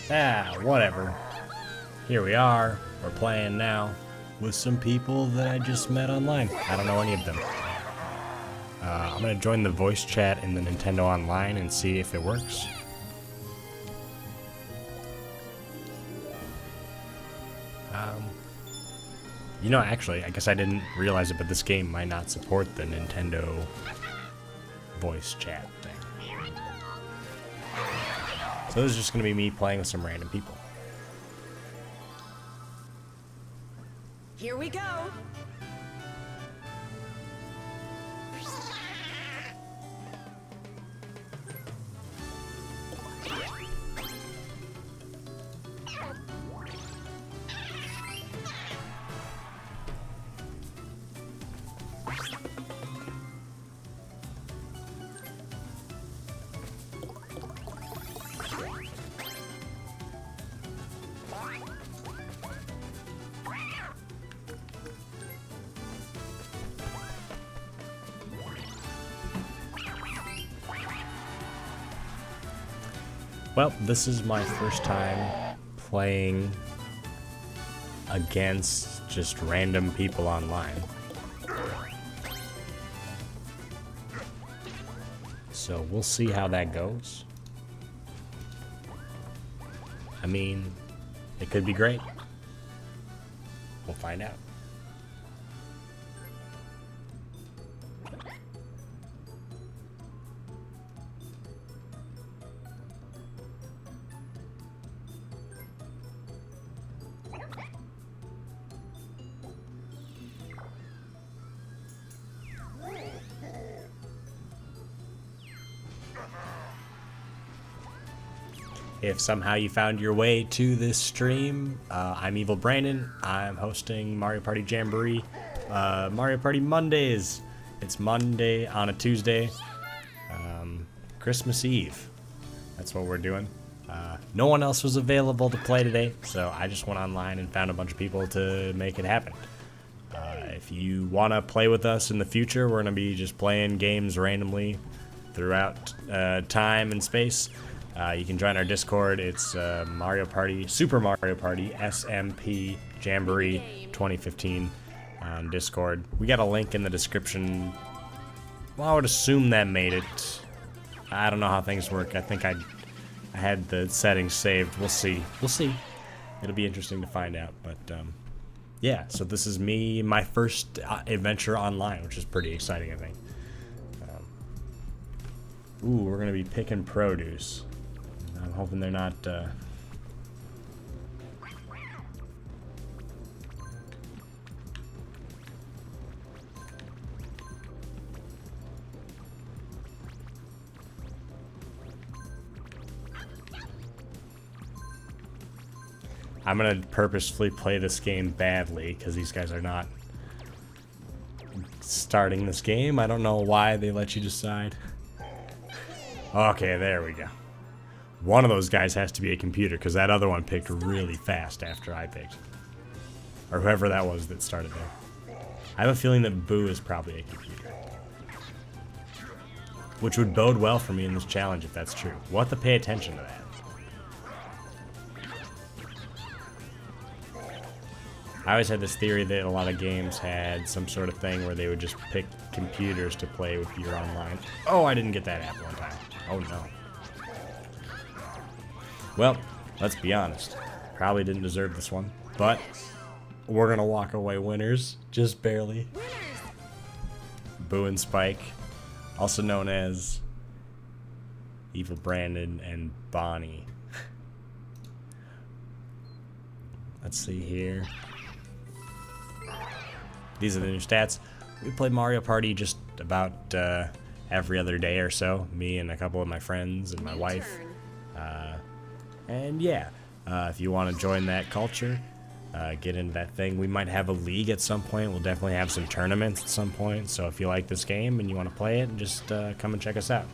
Ah, whatever. Here we are. We're playing now with some people that I just met online. I don't know any of them. I'm gonna join the voice chat in the Nintendo Online and see if it works. You know, actually, I guess I didn't realize it, but this game might not support the Nintendo voice chat thing. So this is just gonna be me playing with some random people. Here we go. Well, this is my first time playing against just random people online. So we'll see how that goes. I mean, it could be great. We'll find out. If somehow you found your way to this stream, I'm Evil Brandon. I'm hosting Mario Party Jamboree, Mario Party Mondays. It's Monday on a Tuesday, Christmas Eve. That's what we're doing. No one else was available to play today, so I just went online and found a bunch of people to make it happen. If you want to play with us in the future, we're going to be just playing games randomly throughout time and space. You can join our Discord. It's Mario Party, Super Mario Party, SMP Jamboree 2015 on Discord. We got a link in the description. Well, I would assume that made it. I don't know how things work. I think I had the settings saved. We'll see. We'll see. It'll be interesting to find out. But yeah, so this is me, my first adventure online, which is pretty exciting, I think. Ooh, we're going to be picking produce. I'm hoping they're not, I'm gonna purposefully play this game badly, because these guys are not starting this game. I don't know why they let you decide. Okay, there we go. One of those guys has to be a computer, because that other one picked really fast after I picked. Or whoever that was that started there. I have a feeling that Boo is probably a computer. Which would bode well for me in this challenge if that's true. We'll have to pay attention to that. I always had this theory that a lot of games had some sort of thing where they would just pick computers to play with your online. Oh, I didn't get that app one time. Oh no. Well, let's be honest. Probably didn't deserve this one, but we're gonna walk away winners, just barely. Boo and Spike, also known as Evil Brandon and Bonnie. Let's see here. These are the new stats. We play Mario Party just about every other day or so. Me and a couple of my friends and my wife. And yeah, if you want to join that culture, get into that thing. We might have a league at some point. We'll definitely have some tournaments at some point. So if you like this game and you want to play it, just come and check us out.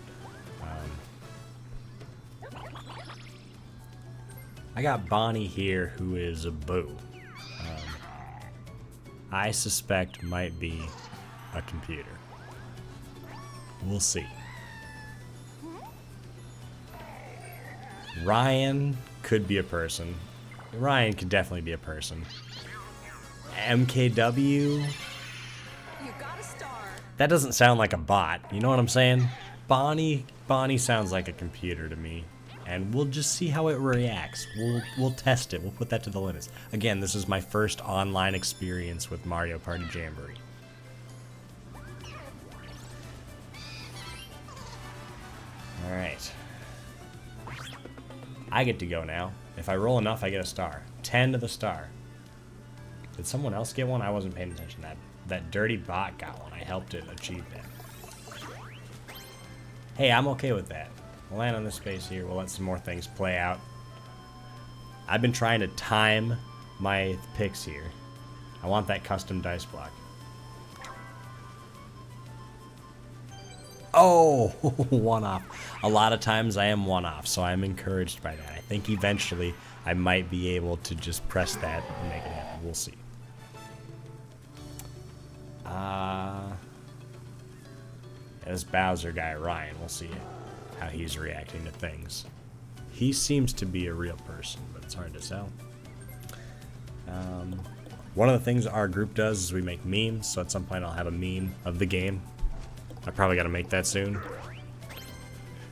I got Bonnie here, who is a Boo. I suspect might be a computer. We'll see. Ryan could be a person. Ryan could definitely be a person. MKW? You got a star. That doesn't sound like a bot. You know what I'm saying? Bonnie sounds like a computer to me. And we'll just see how it reacts. We'll test it. We'll put that to the limits. Again, this is my first online experience with Mario Party Jamboree. Alright. I get to go now. If I roll enough, I get a star. 10 to the star. Did someone else get one? I wasn't paying attention. That dirty bot got one. I helped it achieve that. Hey, I'm okay with that. We'll land on this space here. We'll let some more things play out. I've been trying to time my picks here. I want that custom dice block. Oh, one off. A lot of times I am one off, so I'm encouraged by that. I think eventually I might be able to just press that and make it happen. We'll see. This Bowser guy, Ryan, we'll see how he's reacting to things. He seems to be a real person, but it's hard to tell. One of the things our group does is we make memes, so at some point I'll have a meme of the game. I probably got to make that soon.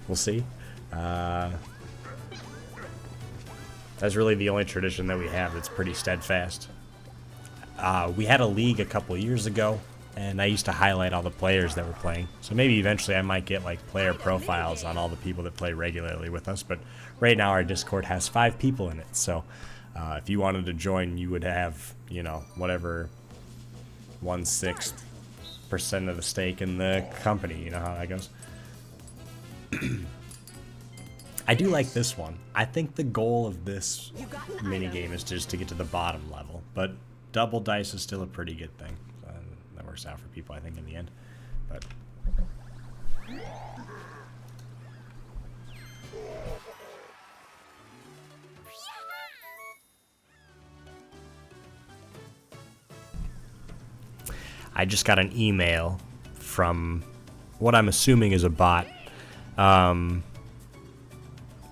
We'll see. That's really the only tradition that we have that's pretty steadfast. We had a league a couple years ago, and I used to highlight all the players that were playing. So maybe eventually I might get like player profiles on all the people that play regularly with us. But right now our Discord has 5 people in it. So if you wanted to join, you would have, you know, whatever 1/6% of the stake in the company. You know how that goes. I do like this one. I think the goal of this minigame is just to get to the bottom level, but double dice is still a pretty good thing. That works out for people, I think, in the end. But I just got an email from what I'm assuming is a bot.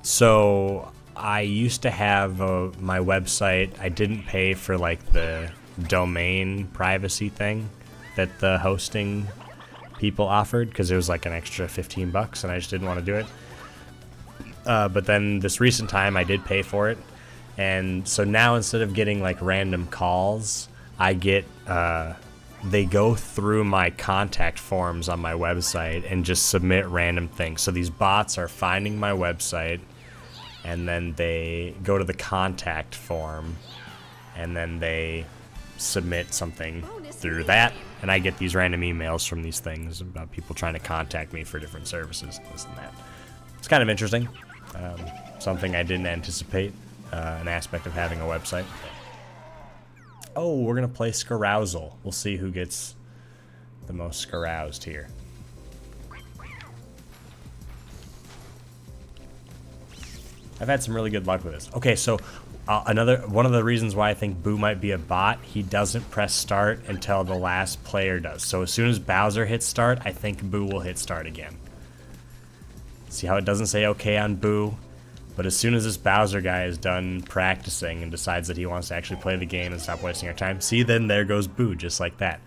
So I used to have my website. I didn't pay for like the domain privacy thing that the hosting people offered because it was like an extra $15 and I just didn't want to do it. But then this recent time I did pay for it. And so now instead of getting like random calls, I get, they go through my contact forms on my website and just submit random things. So these bots are finding my website, and then they go to the contact form, and then they submit something through that, and I get these random emails from these things about people trying to contact me for different services, this and that. It's kind of interesting. Something I didn't anticipate, an aspect of having a website. Oh, we're going to play Scarousal. We'll see who gets the most scaroused here. I've had some really good luck with this. Okay, so one of the reasons why I think Boo might be a bot, he doesn't press start until the last player does. So as soon as Bowser hits start, I think Boo will hit start again. See how it doesn't say okay on Boo? But as soon as this Bowser guy is done practicing and decides that he wants to actually play the game and stop wasting our time, see, then there goes Boo, just like that.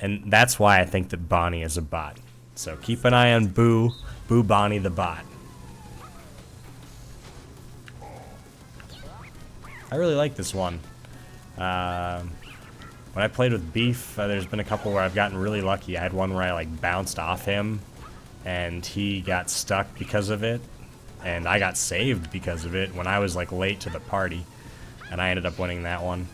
And that's why I think that Bonnie is a bot. So keep an eye on Boo, Bonnie the bot. I really like this one. When I played with Beef, there's been a couple where I've gotten really lucky. I had one where I like bounced off him, and he got stuck because of it. And I got saved because of it when I was like late to the party, and I ended up winning that one.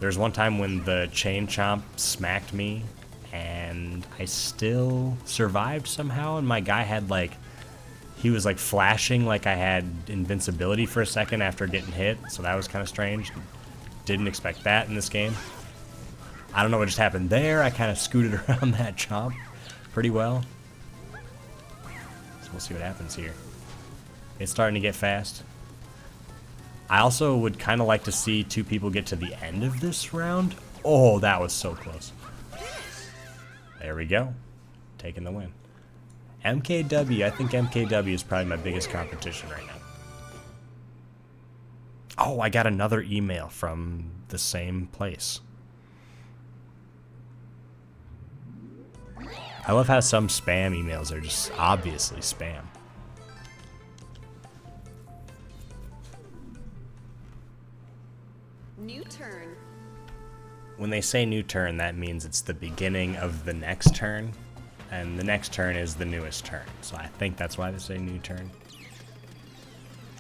There's one time when the chain chomp smacked me, and I still survived somehow, and my guy had like, he was like flashing like I had invincibility for a second after getting hit, so that was kind of strange. Didn't expect that in this game. I don't know what just happened there. I kind of scooted around that chomp pretty well. We'll see what happens here. It's starting to get fast. I also would kind of like to see 2 people get to the end of this round. Oh, that was so close. There we go. Taking the win. MKW, I think MKW is probably my biggest competition right now. Oh, I got another email from the same place. I love how some spam emails are just obviously spam. New turn. When they say new turn, that means it's the beginning of the next turn, and the next turn is the newest turn. So I think that's why they say new turn.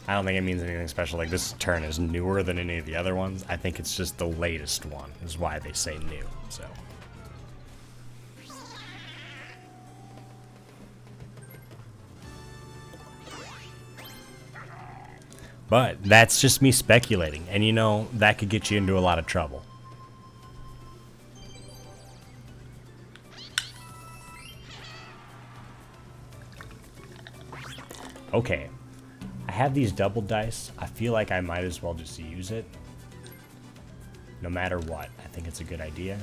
I don't think it means anything special, like this turn is newer than any of the other ones. I think it's just the latest one is why they say new, so. But that's just me speculating, and you know, that could get you into a lot of trouble. Okay, I have these double dice. I feel like I might as well just use it. No matter what, I think it's a good idea.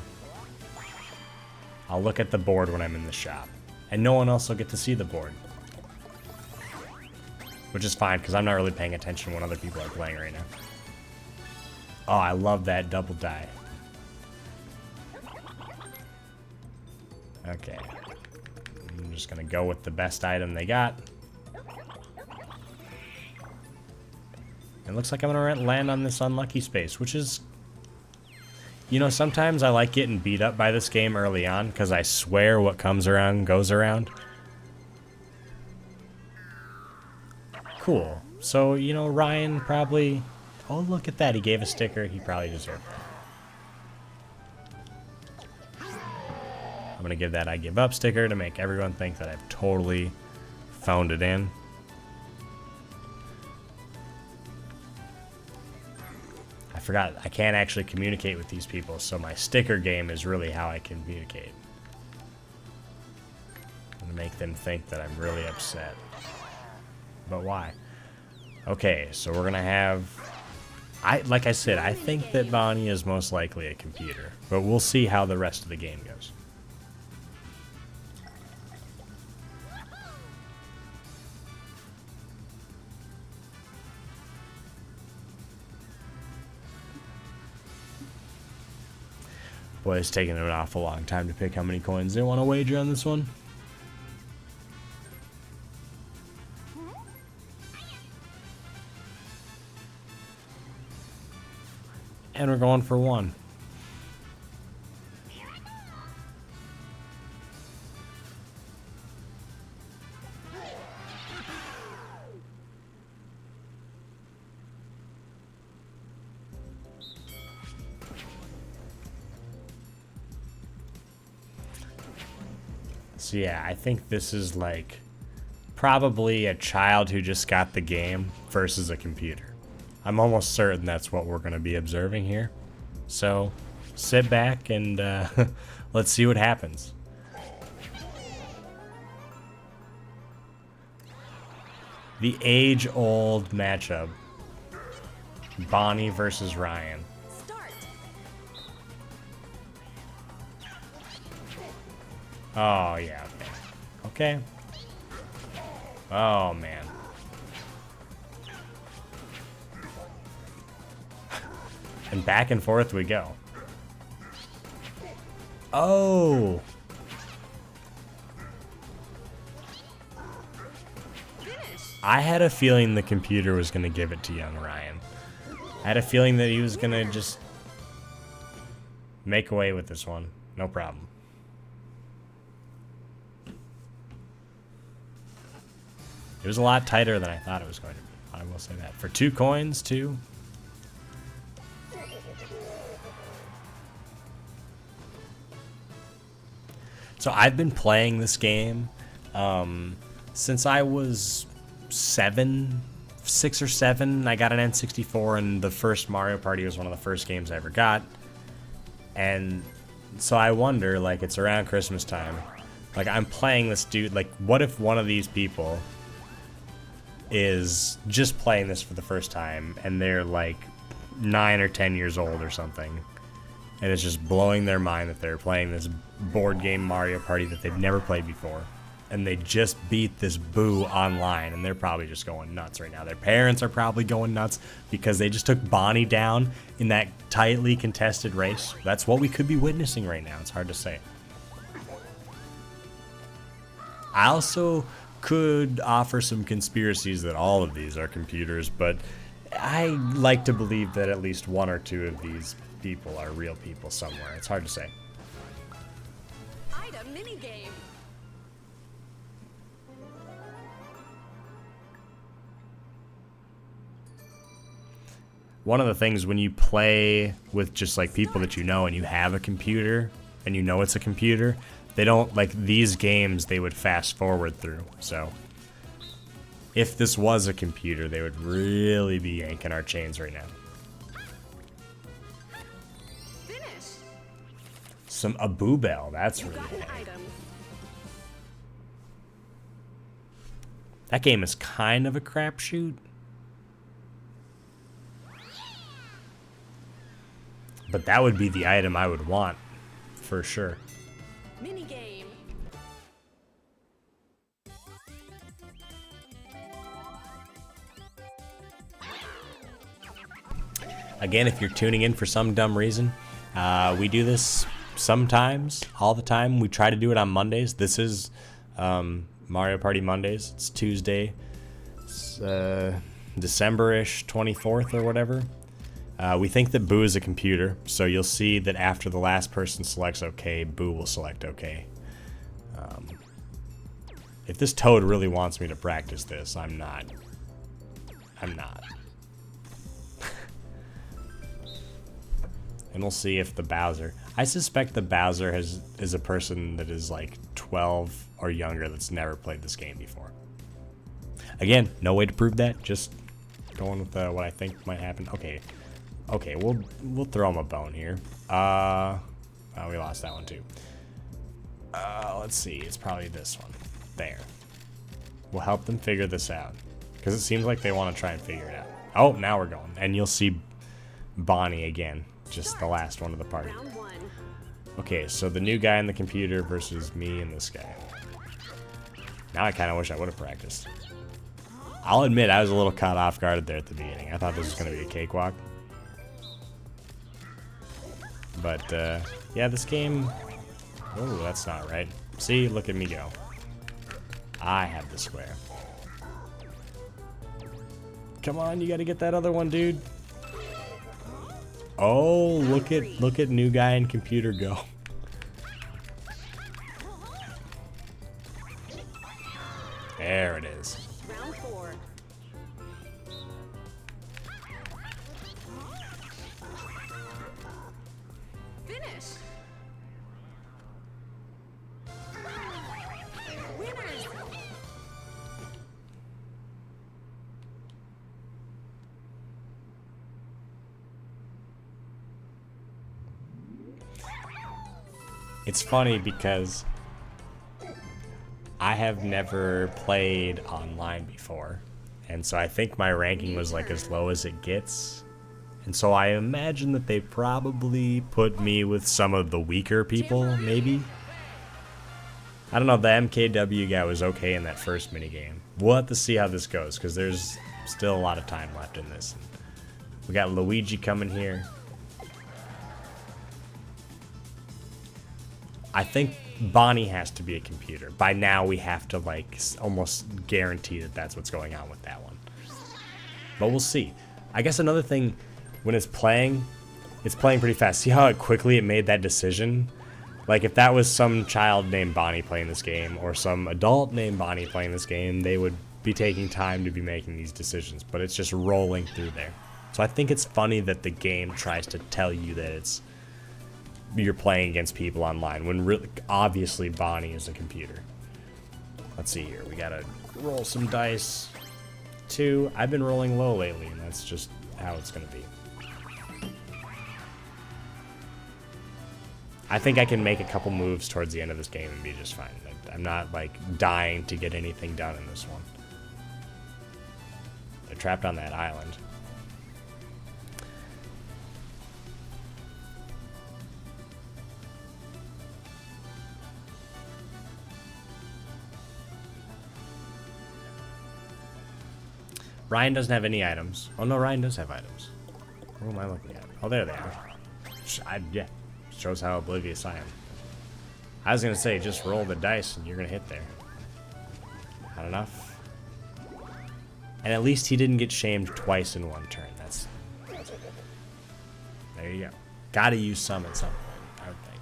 I'll look at the board when I'm in the shop, and no one else will get to see the board. Which is fine, because I'm not really paying attention when other people are playing right now. Oh, I love that double die. Okay. I'm just going to go with the best item they got. It looks like I'm going to land on this unlucky space, which is... You know, sometimes I like getting beat up by this game early on, because I swear what comes around goes around. Cool. So, you know, Ryan probably... Oh, look at that. He gave a sticker. He probably deserved that. I'm going to give that I give up sticker to make everyone think that I've totally phoned it in. I forgot. I can't actually communicate with these people, so my sticker game is really how I communicate. I'm going to make them think that I'm really upset. But why? Okay, so we're gonna have... like I said, I think that Bonnie is most likely a computer. But we'll see how the rest of the game goes. Boy, it's taking an awful long time to pick how many coins they want to wager on this one. And we're going for 1. So yeah, I think this is like probably a child who just got the game versus a computer. I'm almost certain that's what we're going to be observing here. So, sit back and let's see what happens. The age-old matchup. Bonnie versus Ryan. Start. Oh, yeah, okay. Okay. Oh, man. And back and forth we go. Oh! I had a feeling the computer was going to give it to young Ryan. I had a feeling that he was going to just make away with this one. No problem. It was a lot tighter than I thought it was going to be. I will say that. For 2 coins, too. So I've been playing this game since I was 6 or 7. I got an N64, and the first Mario Party was one of the first games I ever got. And so I wonder, like, it's around Christmas time. Like, I'm playing this dude. Like, what if one of these people is just playing this for the first time, and they're like 9 or 10 years old or something, and it's just blowing their mind that they're playing this board game Mario Party that they've never played before, and they just beat this Boo online, and they're probably just going nuts right now. Their parents are probably going nuts because they just took Bonnie down in that tightly contested race. That's what we could be witnessing right now. It's hard to say. I also could offer some conspiracies that all of these are computers, but I like to believe that at least 1 or 2 of these people are real people somewhere. It's hard to say. Item minigame. One of the things when you play with just like people that you know and you have a computer and you know it's a computer, they don't, like these games, they would fast forward through. So if this was a computer, they would really be yanking our chains right now. Finish. A Boo Bell, that's You really got an bad. item. That game is kind of a crapshoot. But that would be the item I would want, for sure. Minigame. Again, if you're tuning in for some dumb reason, we do this sometimes, all the time. We try to do it on Mondays. This is Mario Party Mondays. It's Tuesday. It's December-ish, 24th or whatever. We think that Boo is a computer, so you'll see that after the last person selects OK, Boo will select OK. If this Toad really wants me to practice this, I'm not. I'm not. And we'll see if the Bowser... I suspect the Bowser is a person that is like 12 or younger that's never played this game before. Again, no way to prove that, just going with what I think might happen. Okay, we'll throw him a bone here. Oh, we lost that one too. Let's see, it's probably this one. There. We'll help them figure this out. Because it seems like they want to try and figure it out. Oh, now we're going. And you'll see Bonnie again. Just the last one of the party. Round 1. Okay, so the new guy in the computer versus me and this guy. Now I kind of wish I would have practiced. I'll admit I was a little caught off guard there at the beginning. I thought this was going to be a cakewalk. But, yeah, this game... Oh, that's not right. See, look at me go. I have the square. Come on, you got to get that other one, dude. Oh, look at new guy and computer go. There it is. Round 4. Finish. Winners. It's funny because I have never played online before, and so I think my ranking was like as low as it gets, and so I imagine that they probably put me with some of the weaker people, maybe. I don't know, the MKW guy was okay in that first minigame. We'll have to see how this goes, because there's still a lot of time left in this. We got Luigi coming here. I think Bonnie has to be a computer. By now, we have to like almost guarantee that that's what's going on with that one. But we'll see. I guess another thing, when it's playing pretty fast. See how quickly it made that decision? Like if that was some child named Bonnie playing this game, or some adult named Bonnie playing this game, they would be taking time to be making these decisions. But it's just rolling through there. So I think it's funny that the game tries to tell you that you're playing against people online, when really, obviously Bonnie is a computer. Let's see here. We gotta roll some dice. 2. I've been rolling low lately, and that's just how it's gonna be. I think I can make a couple moves towards the end of this game and be just fine. I'm not like dying to get anything done in this one. trapped on that island. Ryan doesn't have any items. Oh no, Ryan does have items. What am I looking at? Oh, there they are. Yeah, shows how oblivious I am. I was gonna say, just roll the dice and you're gonna hit there. Not enough. And at least he didn't get shamed twice in one turn. That's there you go. Gotta use some at some point, I would think.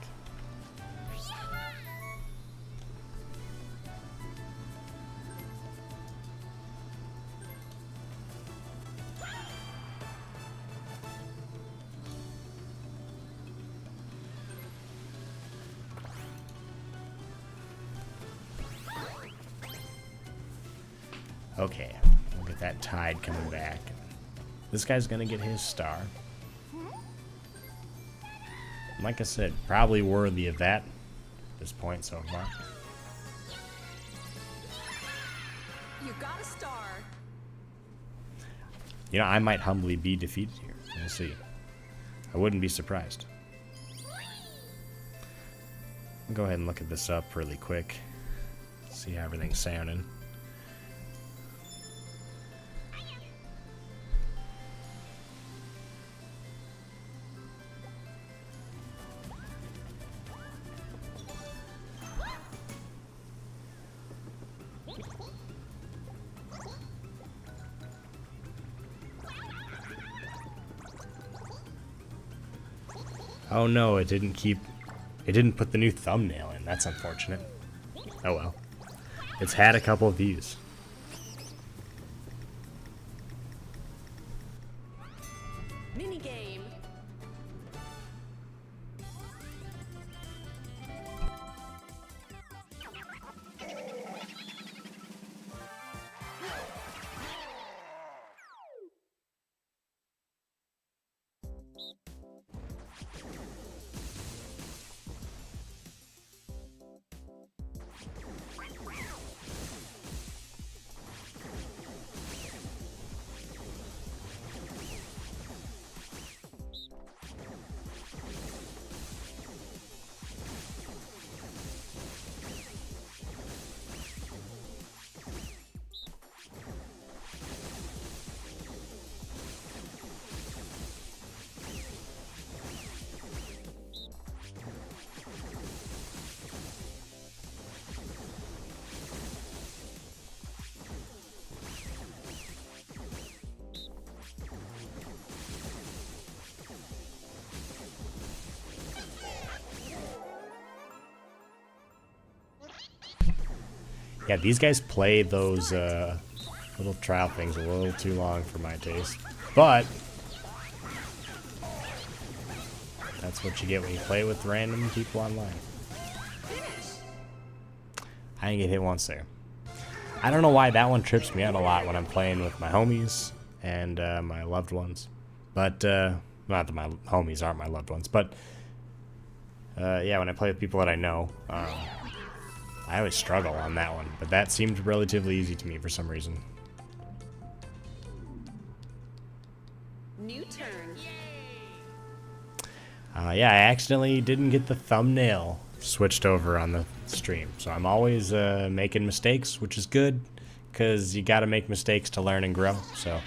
Okay, look at that tide coming back. This guy's gonna get his star. Like I said, probably worthy of that at this point so far. You got a star. You know, I might humbly be defeated here. We'll see. I wouldn't be surprised. I'll go ahead and look at this up really quick. See how everything's sounding. Oh no, it didn't put the new thumbnail in. That's unfortunate. Oh well. It's had a couple of views. Mini game. Yeah, these guys play those little trial things a little too long for my taste. But that's what you get when you play with random people online. I didn't get hit once there. I don't know why that one trips me out a lot when I'm playing with my homies and my loved ones. But, not that my homies aren't my loved ones, but, yeah, when I play with people that I know, I always struggle on that one, but that seemed relatively easy to me for some reason. New turn. Yeah, I accidentally didn't get the thumbnail switched over on the stream, so I'm always making mistakes, which is good, because you gotta make mistakes to learn and grow. So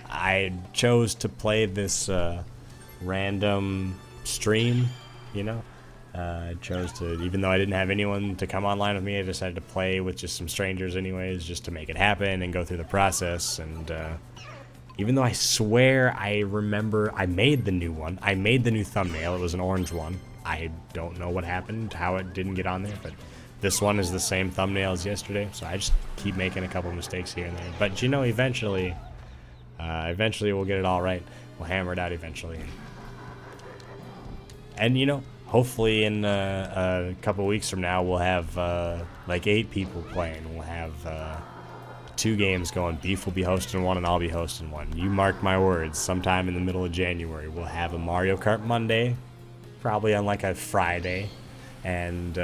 I chose to play this random stream, you know. I chose to, even though I didn't have anyone to come online with me, I decided to play with just some strangers anyways, just to make it happen and go through the process. And even though I swear I remember I made the new one, I made the new thumbnail, it was an orange one. I don't know what happened, how it didn't get on there, but this one is the same thumbnail as yesterday, so I just keep making a couple mistakes here and there. But you know, eventually we'll get it all right. We'll hammer it out eventually. And you know, hopefully in a couple weeks from now, we'll have like 8 people playing. We'll have 2 games going. Beef will be hosting one and I'll be hosting one. You mark my words, sometime in the middle of January, we'll have a Mario Kart Monday, probably on like a Friday, and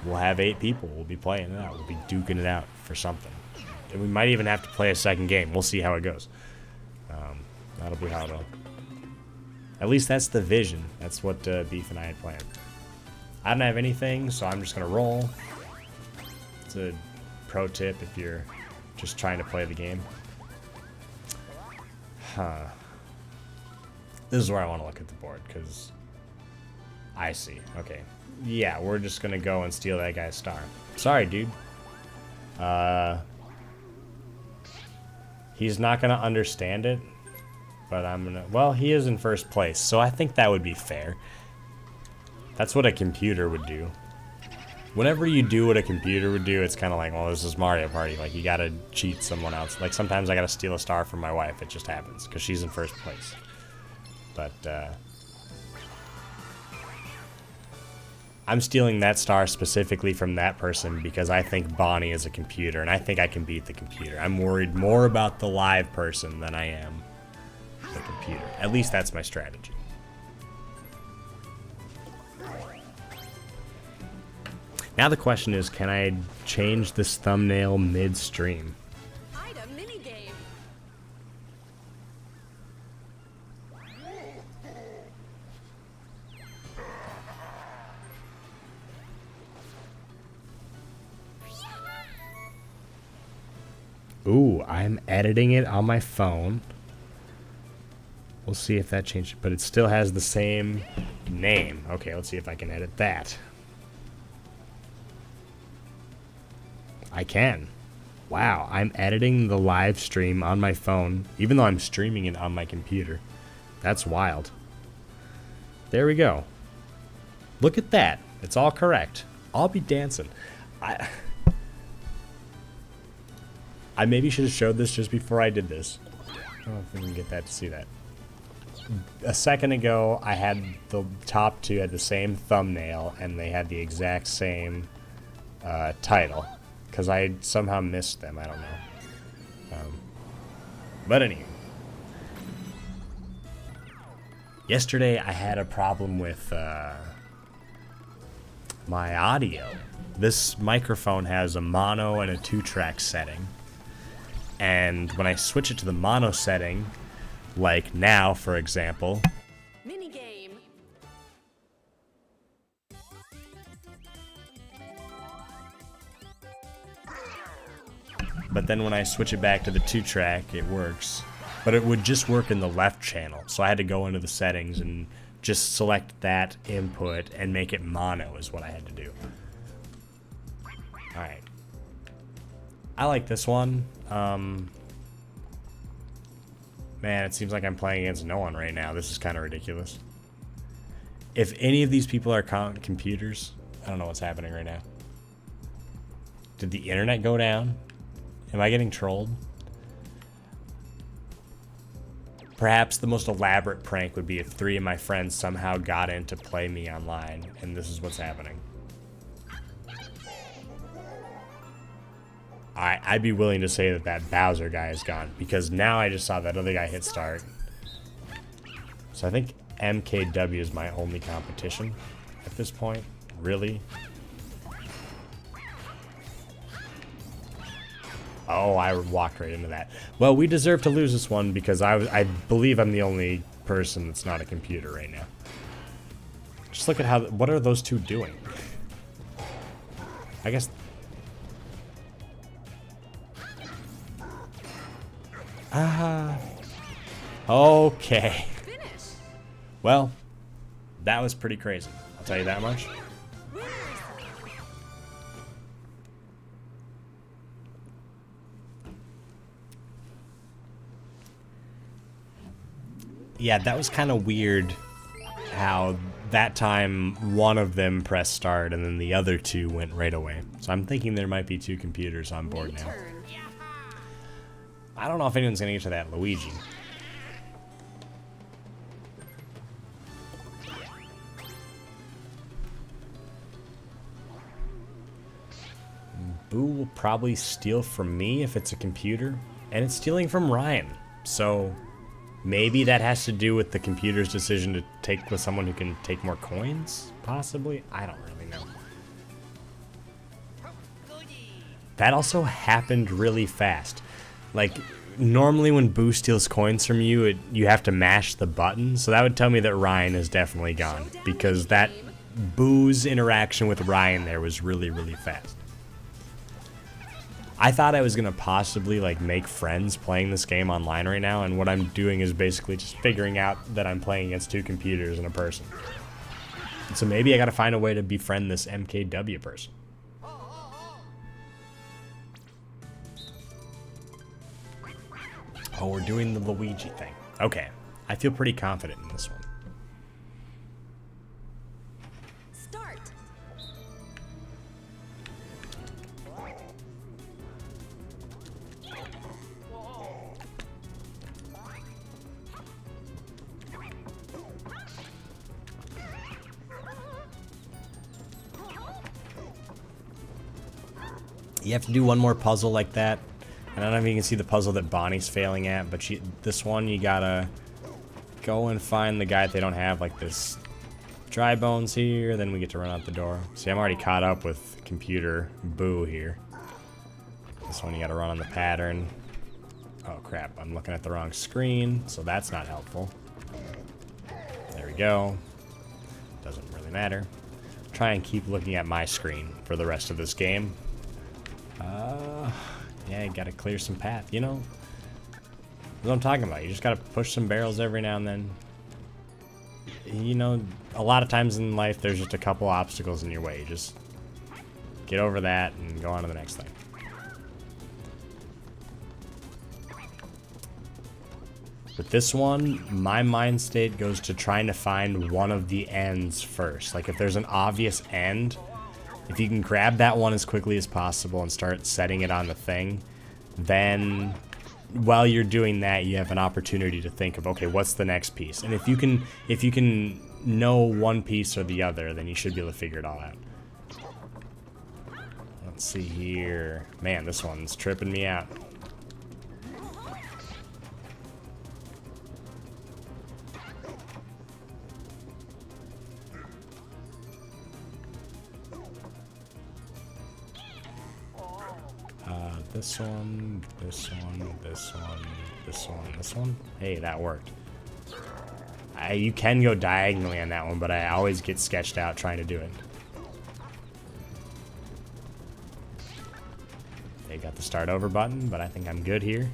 we'll have 8 people. We'll be playing it out. We'll be duking it out for something. we might even have to play a second game. We'll see how it goes. That'll be how it'll... At least that's the vision. That's what Beef and I had planned. I don't have anything, so I'm just going to roll. It's a pro tip if you're just trying to play the game. Huh. This is where I want to look at the board, because... I see. Okay. Yeah, we're just going to go and steal that guy's star. Sorry, dude. He's not going to understand it. But I'm going to... Well, he is in first place, so I think that would be fair. That's what a computer would do. Whenever you do what a computer would do, it's kind of like, well, this is Mario Party. Like, you got to cheat someone else. Like, sometimes I got to steal a star from my wife. It just happens, because she's in first place. But, I'm stealing that star specifically from that person because I think Bonnie is a computer, and I think I can beat the computer. I'm worried more about the live person than I am the computer. At least that's my strategy. Now the question is, can I change this thumbnail midstream? Item minigame. Ooh, I'm editing it on my phone. We'll see if that changed, but it still has the same name. Okay, let's see if I can edit that. I can. Wow, I'm editing the live stream on my phone, even though I'm streaming it on my computer. That's wild. There we go. Look at that. It's all correct. I'll be dancing. I maybe should have showed this just before I did this. I don't know if we can get that to see that. A second ago, I had the top two had the same thumbnail, and they had the exact same title. Because I somehow missed them, I don't know. But anyway. Yesterday, I had a problem with my audio. This microphone has a mono and a 2-track setting. And when I switch it to the mono setting, like now, for example. Minigame. But then when I switch it back to the 2-track, it works. But it would just work in the left channel. So I had to go into the settings and just select that input and make it mono is what I had to do. Alright. I like this one. Man, it seems like I'm playing against no one right now. This is kind of ridiculous. If any of these people are computers, I don't know what's happening right now. Did the internet go down? Am I getting trolled? Perhaps the most elaborate prank would be if 3 of my friends somehow got in to play me online, and this is what's happening. I'd be willing to say that that Bowser guy is gone, because now I just saw that other guy hit start. So I think MKW is my only competition at this point. Really? Oh, I walked right into that. Well, we deserve to lose this one because I believe I'm the only person that's not a computer right now. Just look at what are those two doing? I guess... Okay. Finish. Well, that was pretty crazy. I'll tell you that much. Yeah, that was kind of weird how that time one of them pressed start and then the other two went right away. So I'm thinking there might be 2 computers on board now. I don't know if anyone's going to get to that Luigi. Boo will probably steal from me if it's a computer. And it's stealing from Ryan. So maybe that has to do with the computer's decision to take with someone who can take more coins? Possibly? I don't really know. That also happened really fast. Like, normally when Boo steals coins from you, you have to mash the button. So that would tell me that Ryan is definitely gone. Because that Boo's interaction with Ryan there was really, really fast. I thought I was going to possibly, like, make friends playing this game online right now. And what I'm doing is basically just figuring out that I'm playing against 2 computers and a person. So maybe I got to find a way to befriend this MKW person. Oh, we're doing the Luigi thing. Okay. I feel pretty confident in this one. Start. You have to do one more puzzle like that. I don't know if you can see the puzzle that Bonnie's failing at, but this one you gotta go and find the guy that they don't have, like this dry bones here, then we get to run out the door. See, I'm already caught up with computer Boo here. This one you gotta run on the pattern. Oh crap, I'm looking at the wrong screen, so that's not helpful. There we go. Doesn't really matter. Try and keep looking at my screen for the rest of this game. Yeah, you gotta clear some path, you know? That's what I'm talking about. You just gotta push some barrels every now and then. You know, a lot of times in life, there's just a couple obstacles in your way. You just get over that and go on to the next thing. With this one, my mind state goes to trying to find one of the ends first. Like, if there's an obvious end, if you can grab that one as quickly as possible and start setting it on the thing, then while you're doing that, you have an opportunity to think of, okay, what's the next piece? And if you can know one piece or the other, then you should be able to figure it all out. Let's see here. Man, this one's tripping me out. This one, this one, this one, this one, this one. Hey, that worked. You can go diagonally on that one, but I always get sketched out trying to do it. They got the start over button, but I think I'm good here.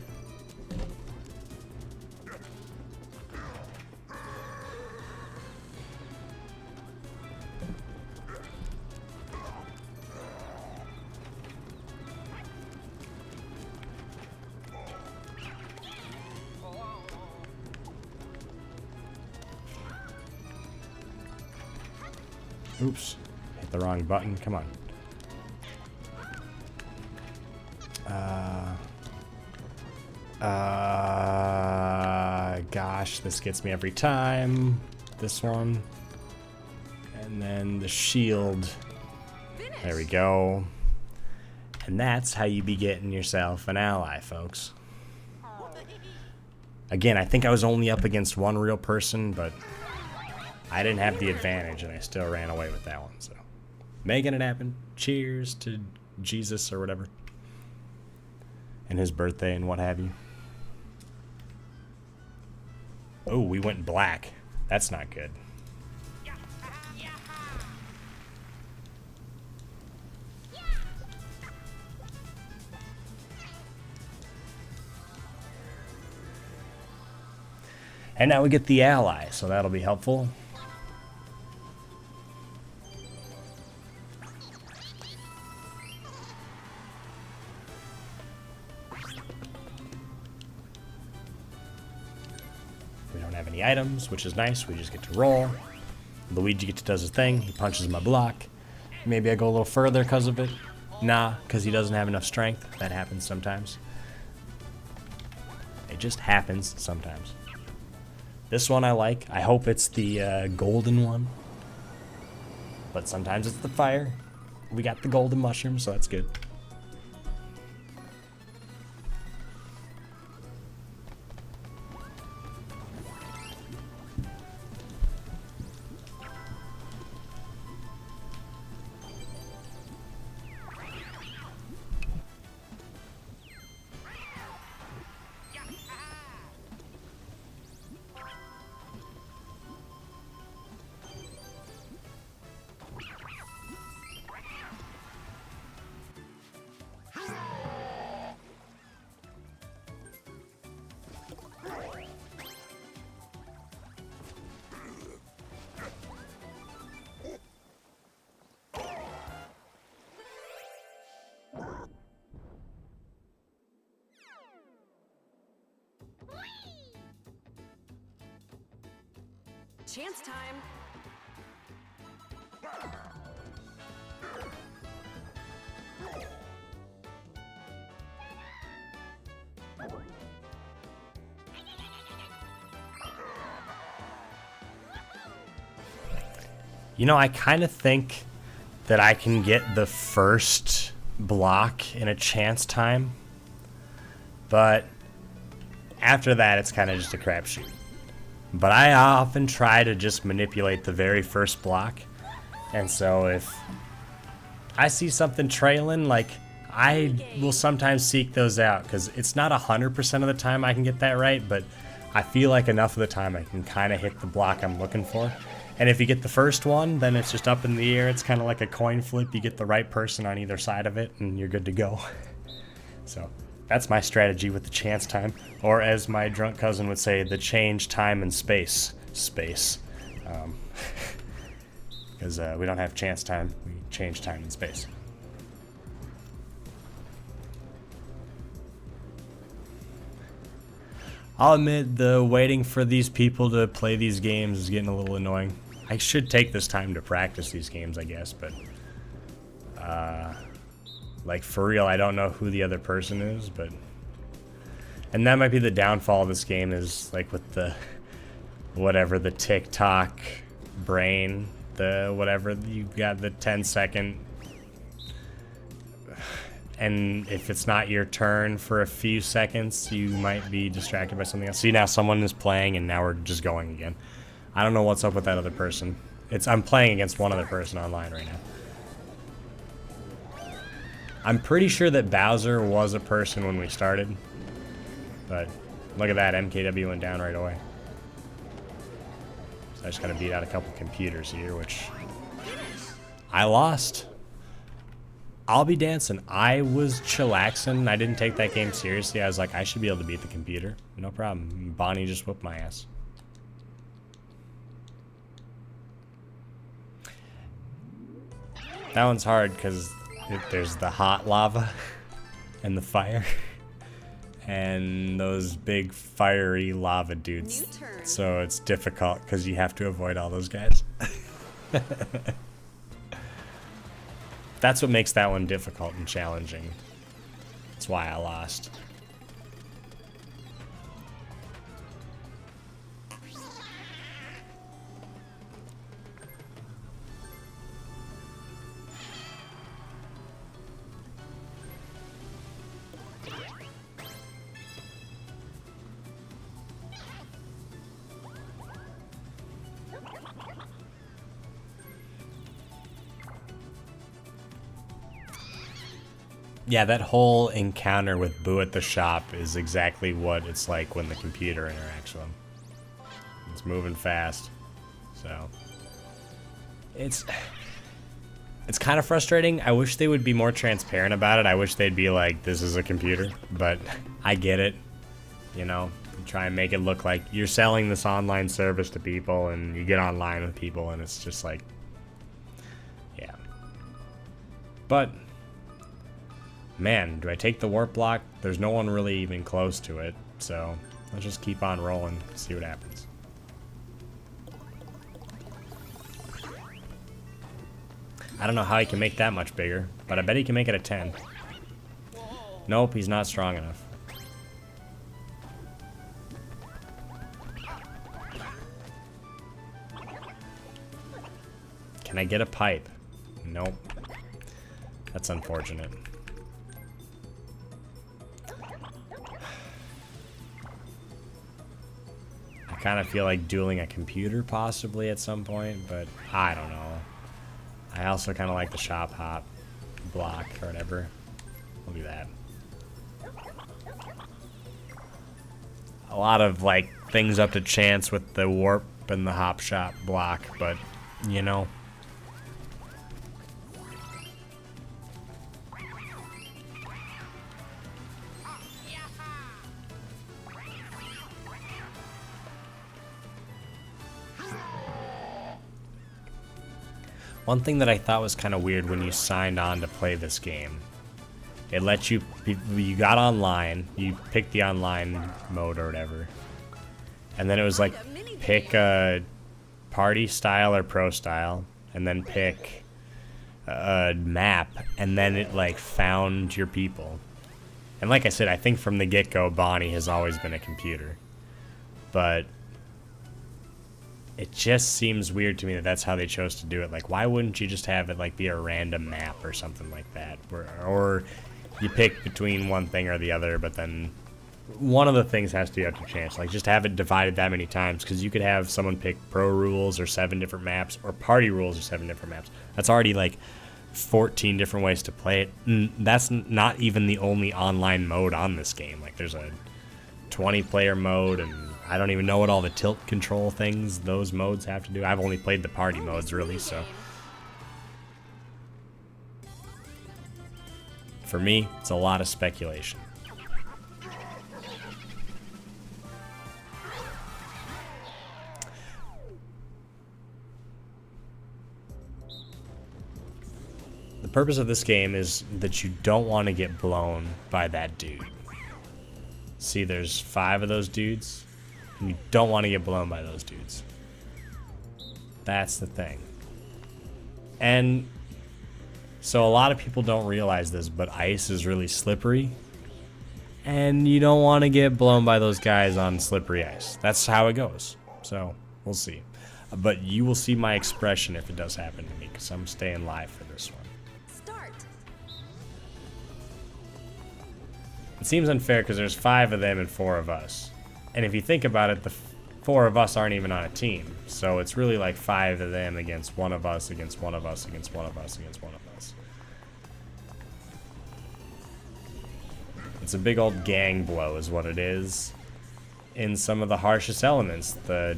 Oops, hit the wrong button. Come on. Gosh, this gets me every time. This one. And then the shield. There we go. And that's how you be getting yourself an ally, folks. Again, I think I was only up against one real person, but I didn't have the advantage, and I still ran away with that one, so. Making it happen. Cheers to Jesus or whatever. And his birthday and what have you. Oh, we went black. That's not good. And now we get the ally, so that'll be helpful. We don't have any items, which is nice. We just get to roll. Luigi does his thing. He punches my block. Maybe I go a little further because of it. Nah, because he doesn't have enough strength. That happens sometimes. It just happens sometimes. This one I like. I hope it's the golden one. But sometimes it's the fire. We got the golden mushroom, so that's good. Chance time. You know, I kind of think that I can get the first block in a chance time, but after that, it's kind of just a crapshoot. But I often try to just manipulate the very first block, and so if I see something trailing, like, I will sometimes seek those out, because it's not 100% of the time I can get that right, but I feel like enough of the time I can kind of hit the block I'm looking for. And if you get the first one, then it's just up in the air. It's kind of like a coin flip. You get the right person on either side of it, and you're good to go. So that's my strategy with the chance time. Or as my drunk cousin would say, the change time and space. Space. Because we don't have chance time. We change time and space. I'll admit the waiting for these people to play these games is getting a little annoying. I should take this time to practice these games, I guess, but like, for real, I don't know who the other person is, but, and that might be the downfall of this game, is like with the whatever, the TikTok brain, the whatever, you got the 10-second, and if it's not your turn for a few seconds, you might be distracted by something else. See, now someone is playing, and now we're just going again. I don't know what's up with that other person. I'm playing against one other person online right now. I'm pretty sure that Bowser was a person when we started, but look at that, MKW went down right away. So I just gotta beat out a couple computers here, which I lost. I'll be dancing. I was chillaxing. I didn't take that game seriously. I was like, I should be able to beat the computer. No problem. Bonnie just whooped my ass. That one's hard because there's the hot lava and the fire and those big fiery lava dudes. So it's difficult because you have to avoid all those guys. That's what makes that one difficult and challenging. That's why I lost. Yeah, that whole encounter with Boo at the shop is exactly what it's like when the computer interacts with him. It's moving fast, so it's kind of frustrating. I wish they would be more transparent about it. I wish they'd be like, this is a computer, but I get it. You know, try and make it look like you're selling this online service to people and you get online with people and it's just like, yeah. But man, do I take the warp block? There's no one really even close to it, so let's just keep on rolling, see what happens. I don't know how he can make that much bigger, but I bet he can make it a 10. Nope, he's not strong enough. Can I get a pipe? Nope. That's unfortunate. I kind of feel like dueling a computer possibly at some point, but I don't know. I also kind of like the shop hop block or whatever. We'll do that. A lot of like things up to chance with the warp and the hop shop block, but you know. One thing that I thought was kind of weird when you signed on to play this game, it lets you got online, you picked the online mode or whatever, and then it was like, pick a party style or pro style, and then pick a map, and then it like found your people. And like I said, I think from the get-go, Bonnie has always been a computer. But it just seems weird to me that that's how they chose to do it. Like, why wouldn't you just have it like be a random map or something like that? Or you pick between one thing or the other, but then one of the things has to be up to chance. Like, just have it divided that many times, because you could have someone pick pro rules or 7 different maps, or party rules or 7 different maps. That's already like 14 different ways to play it. And that's not even the only online mode on this game. Like, there's a 20-player mode, and I don't even know what all the tilt control things those modes have to do. I've only played the party modes, really, so. For me, it's a lot of speculation. The purpose of this game is that you don't want to get blown by that dude. See, there's 5 of those dudes, and you don't want to get blown by those dudes. That's the thing. And so a lot of people don't realize this, but ice is really slippery, and you don't want to get blown by those guys on slippery ice. That's how it goes. So we'll see. But you will see my expression if it does happen to me, because I'm staying live for this one. It seems unfair because there's 5 of them and 4 of us. And if you think about it, the 4 of us aren't even on a team. So it's really like 5 of them against 1 of us, against 1 of us, against 1 of us, against 1 of us. It's a big old gang blow is what it is. In some of the harshest elements, the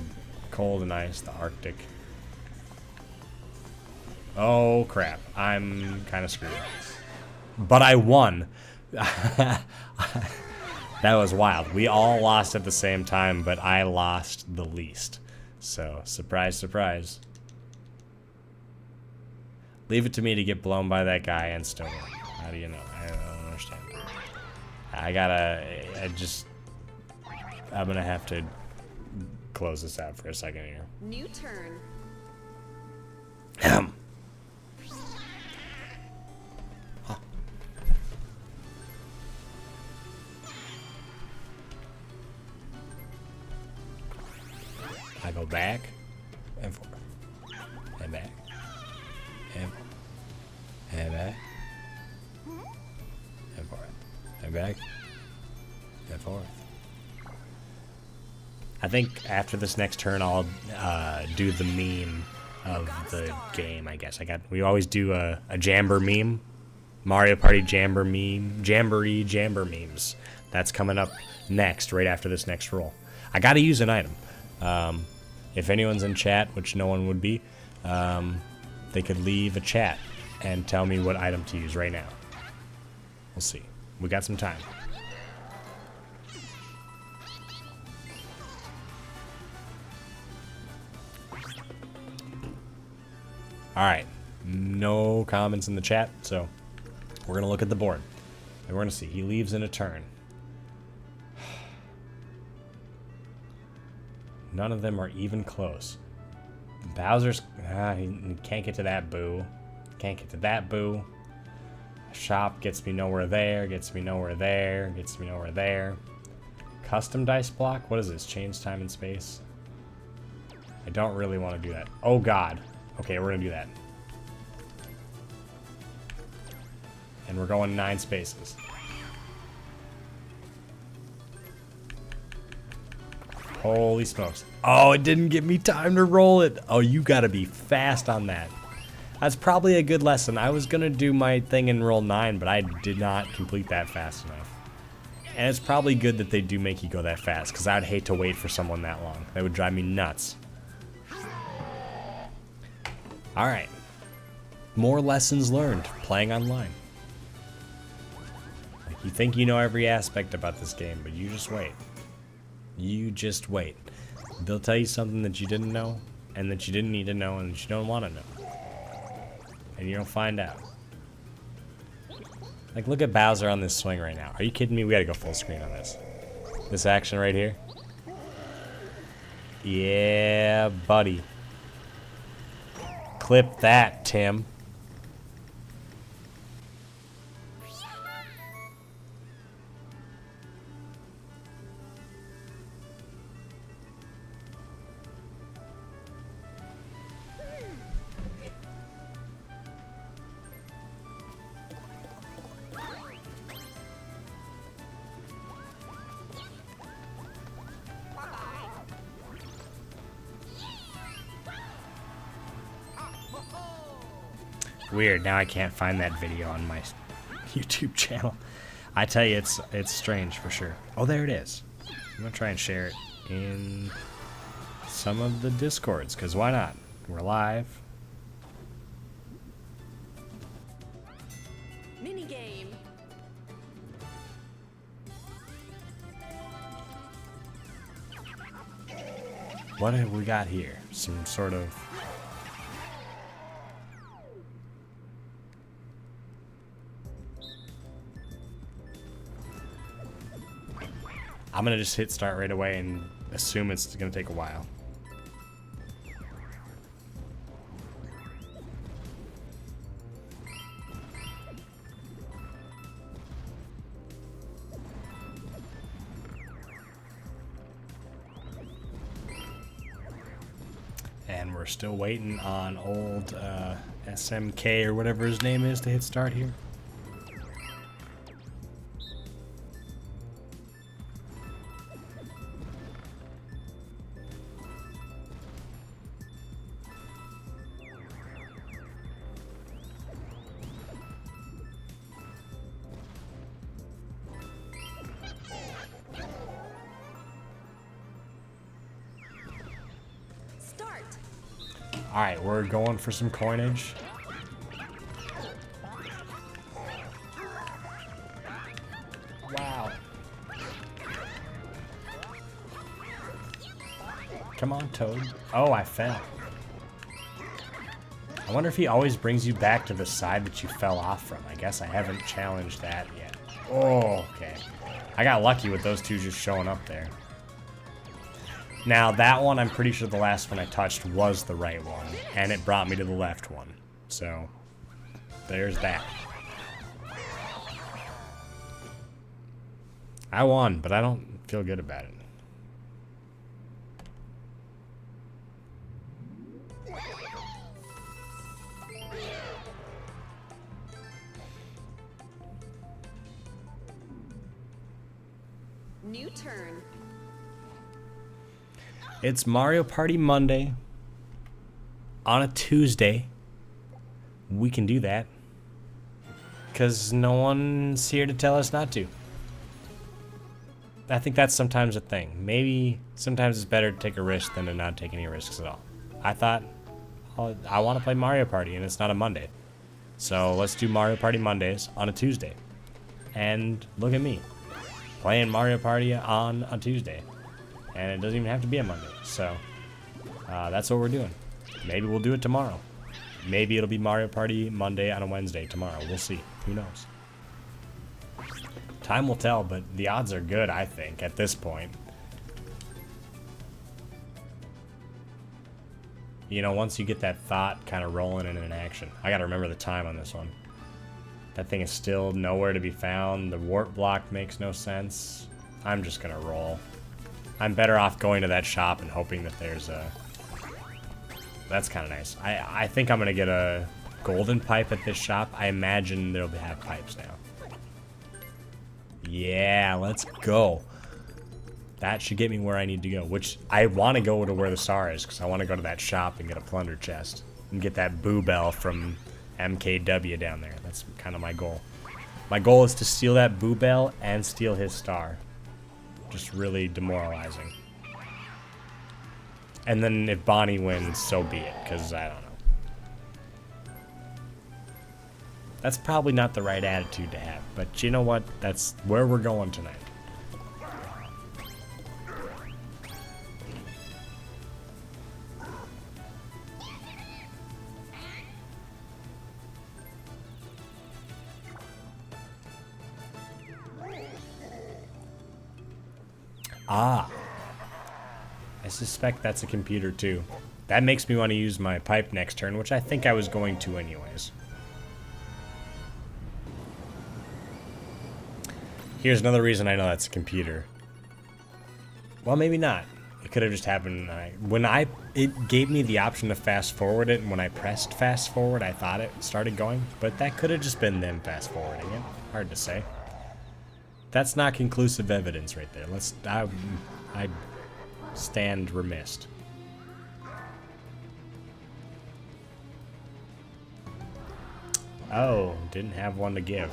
cold and ice, the Arctic. Oh crap, I'm kind of screwed. But I won. That was wild. We all lost at the same time, but I lost the least. So, surprise, surprise. Leave it to me to get blown by that guy and still win. How do you know? I don't understand. I'm gonna have to close this out for a second here. New turn. I go back and forth, and back, and back, and forth, and back, and forth. I think after this next turn, I'll do the meme of the game. I guess we always do a Jamboree meme, Mario Party Jamboree memes. That's coming up next, right after this next roll. I got to use an item. If anyone's in chat, which no one would be, they could leave a chat and tell me what item to use right now. We'll see. We got some time. Alright. No comments in the chat, so we're going to look at the board. And we're going to see. He leaves in a turn. None of them are even close. Bowser's... he can't get to that boo. Can't get to that boo. Shop gets me nowhere there. Gets me nowhere there. Gets me nowhere there. Custom dice block? What is this? Change time and space? I don't really want to do that. Oh, God. Okay, we're going to do that. And we're going 9 spaces. Holy smokes. Oh, it didn't give me time to roll it. Oh, you gotta be fast on that. That's probably a good lesson. I was gonna do my thing and roll 9, but I did not complete that fast enough. And it's probably good that they do make you go that fast, because I'd hate to wait for someone that long. That would drive me nuts. Alright. More lessons learned playing online. Like, you think you know every aspect about this game, but you just wait. You just wait. They'll tell you something that you didn't know, and that you didn't need to know, and that you don't want to know. And you'll find out. Like, look at Bowser on this swing right now. Are you kidding me? We gotta go full screen on this. This action right here. Yeah, buddy. Clip that, Tim. Weird, now I can't find that video on my YouTube channel. I tell you, it's strange for sure. Oh, there it is. I'm gonna try and share it in some of the Discords, because why not? We're live. Mini game. What have we got here? Some sort of... I'm gonna just hit start right away and assume it's gonna take a while. And we're still waiting on old SMK or whatever his name is to hit start here. Start. Alright, we're going for some coinage. Wow. Come on, Toad. Oh, I fell. I wonder if he always brings you back to the side that you fell off from. I guess I haven't challenged that yet. Oh, okay. I got lucky with those two just showing up there. Now, that one, I'm pretty sure the last one I touched was the right one, and it brought me to the left one. So, there's that. I won, but I don't feel good about it. New turn. It's Mario Party Monday on a Tuesday. We can do that because no one's here to tell us not to. I think that's sometimes a thing. Maybe sometimes it's better to take a risk than to not take any risks at all. I thought, I want to play Mario Party and it's not a Monday. So let's do Mario Party Mondays on a Tuesday. And look at me, playing Mario Party on a Tuesday. And it doesn't even have to be a Monday. So that's what we're doing. Maybe we'll do it tomorrow. Maybe it'll be Mario Party Monday on a Wednesday tomorrow. We'll see. Who knows? Time will tell, but the odds are good, I think, at this point. You know, once you get that thought kind of rolling and in action. I gotta remember the time on this one. That thing is still nowhere to be found. The warp block makes no sense. I'm just gonna roll. I'm better off going to that shop and hoping that there's a... That's kind of nice. I think I'm gonna get a golden pipe at this shop. I imagine they'll have pipes now. Yeah, let's go. That should get me where I need to go, which I want to go to where the star is because I want to go to that shop and get a plunder chest and get that Boo Bell from MKW down there. That's kind of my goal. My goal is to steal that Boo Bell and steal his star. Just really demoralizing. And then if Bonnie wins, so be it, because I don't know. That's probably not the right attitude to have, but you know what? That's where we're going tonight. Ah. I suspect that's a computer too. That makes me want to use my pipe next turn, which I think I was going to anyways. Here's another reason I know that's a computer. Well, maybe not. It could have just happened. It gave me the option to fast forward it, and when I pressed fast forward, I thought it started going. But that could have just been them fast forwarding it. Hard to say. That's not conclusive evidence right there. I stand remiss. Oh, didn't have one to give.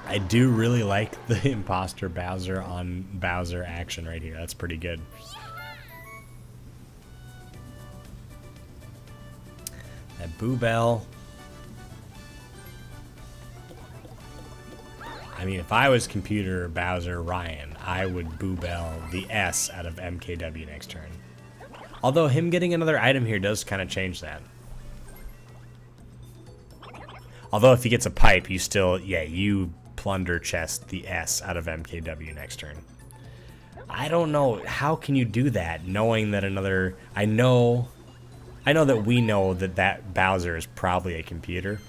I do really like the imposter Bowser on Bowser action right here. That's pretty good. That Boo Bell. I mean, if I was computer Bowser Ryan, I would Boo Bell the S out of MKW next turn. Although him getting another item here does kind of change that. Although if he gets a pipe, you still, yeah, you plunder chest the S out of MKW next turn. I don't know. How can you do that knowing that another... I know that we know that Bowser is probably a computer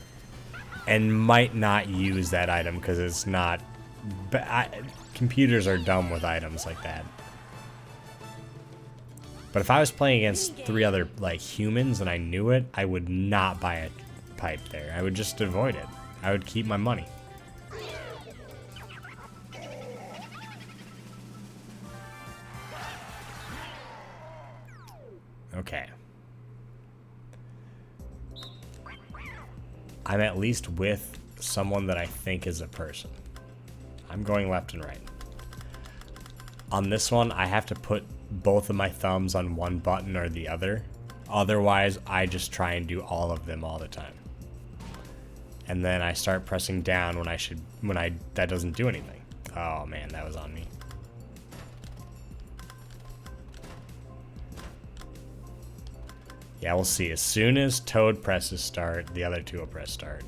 and might not use that item because it's not... computers are dumb with items like that. But if I was playing against 3 other like humans and I knew it, I would not buy a pipe there. I would just avoid it. I would keep my money. Okay. I'm at least with someone that I think is a person. I'm going left and right. On this one, I have to put both of my thumbs on one button or the other. Otherwise, I just try and do all of them all the time. And then I start pressing down that doesn't do anything. Oh man, that was on me. Yeah, we'll see. As soon as Toad presses start, the other two will press start.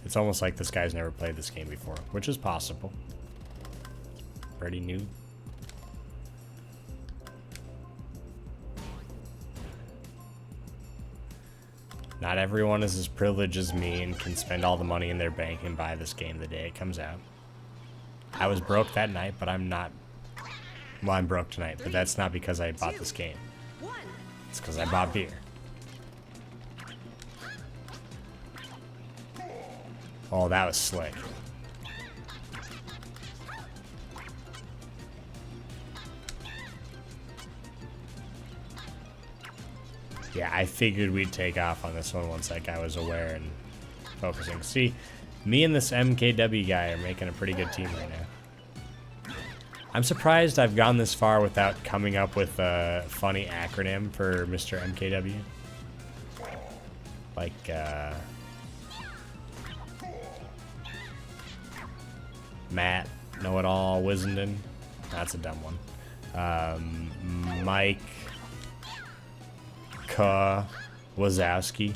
It's almost like this guy's never played this game before, which is possible. Pretty new. Not everyone is as privileged as me and can spend all the money in their bank and buy this game the day it comes out. I was broke that night, but I'm not... Well, I'm broke tonight, but that's not because I bought this game. It's because I bought beer. Oh, that was slick. Yeah, I figured we'd take off on this one once that guy was aware and focusing. See, me and this MKW guy are making a pretty good team right now. I'm surprised I've gone this far without coming up with a funny acronym for Mr. MKW. Like, Matt, Know-It-All, Wizenden. That's a dumb one. Mike... Wazowski.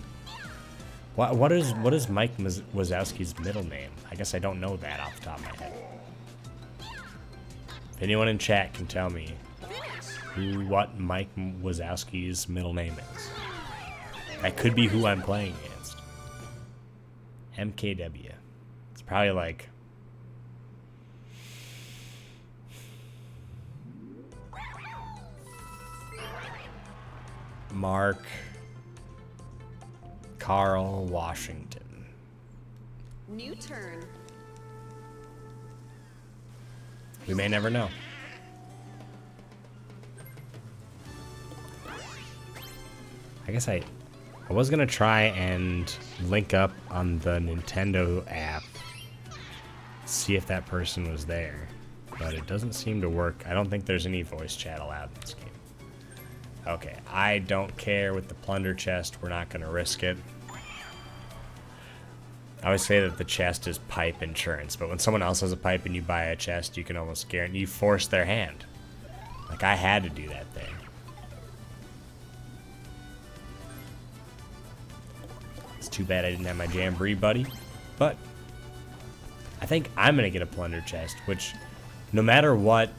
What is Mike Wazowski's middle name? I guess I don't know that off the top of my head. If anyone in chat can tell me what Mike Wazowski's middle name is. That could be who I'm playing against. MKW. It's probably like... Mark Carl Washington. New turn. We may never know. I guess I was gonna try and link up on the Nintendo app, see if that person was there, but it doesn't seem to work. I don't think there's any voice chat allowed in this game. Okay, I don't care with the plunder chest. We're not going to risk it. I always say that the chest is pipe insurance, but when someone else has a pipe and you buy a chest, you can almost guarantee you force their hand. Like, I had to do that thing. It's too bad I didn't have my Jamboree buddy, but I think I'm going to get a plunder chest, which No matter what,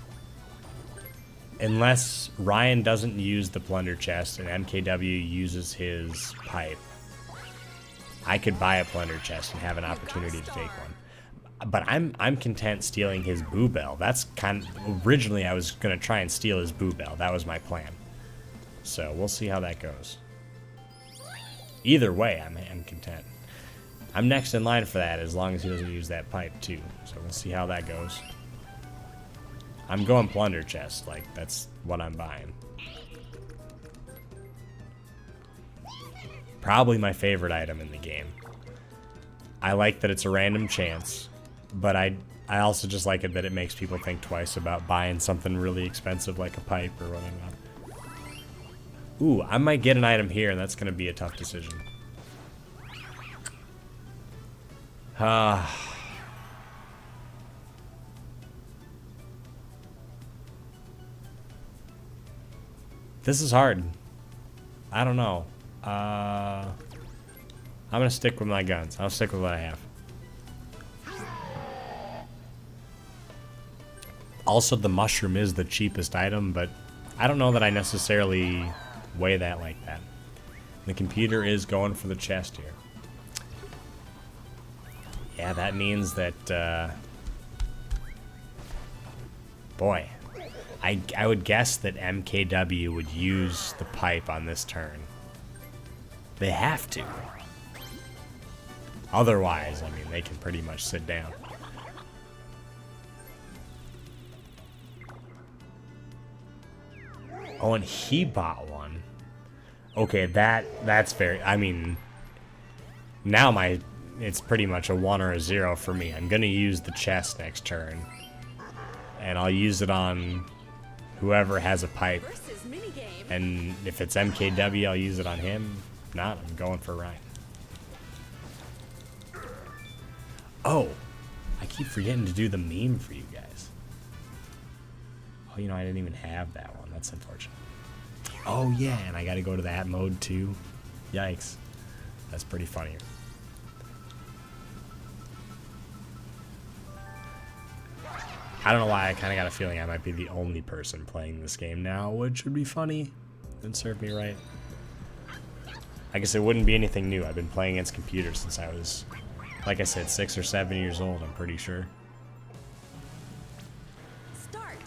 unless Ryan doesn't use the plunder chest and MKW uses his pipe, I could buy a plunder chest and have an opportunity to take one. But I'm content stealing his Boo Bell. That's originally I was gonna try and steal his Boo Bell. That was my plan. So we'll see how that goes. Either way, I'm content. I'm next in line for that as long as he doesn't use that pipe too. So we'll see how that goes. I'm going plunder chest, like that's what I'm buying. Probably my favorite item in the game. I like that it's a random chance, but I also just like it that it makes people think twice about buying something really expensive like a pipe or whatever. Ooh, I might get an item here, and that's going to be a tough decision. This is hard. I don't know. I'm going to stick with my guns. I'll stick with what I have. Also, the mushroom is the cheapest item, but I don't know that I necessarily weigh that like that. The computer is going for the chest here. Yeah, that means that, boy, I would guess that MKW would use the pipe on this turn. They have to. Otherwise, I mean, they can pretty much sit down. Oh, and he bought one. Okay, that's very... I mean, now it's pretty much a 1 or a 0 for me. I'm going to use the chest next turn. And I'll use it on whoever has a pipe. And if it's MKW, I'll use it on him. If not, I'm going for Ryan. Oh, I keep forgetting to do the meme for you guys. Oh, you know, I didn't even have that one. That's unfortunate. Oh, yeah, and I got to go to that mode, too. Yikes. That's pretty funny. I don't know why, I kind of got a feeling I might be the only person playing this game now, which would be funny and serve me right. I guess it wouldn't be anything new. I've been playing against computers since I was, like I said, 6 or 7 years old, I'm pretty sure. Start.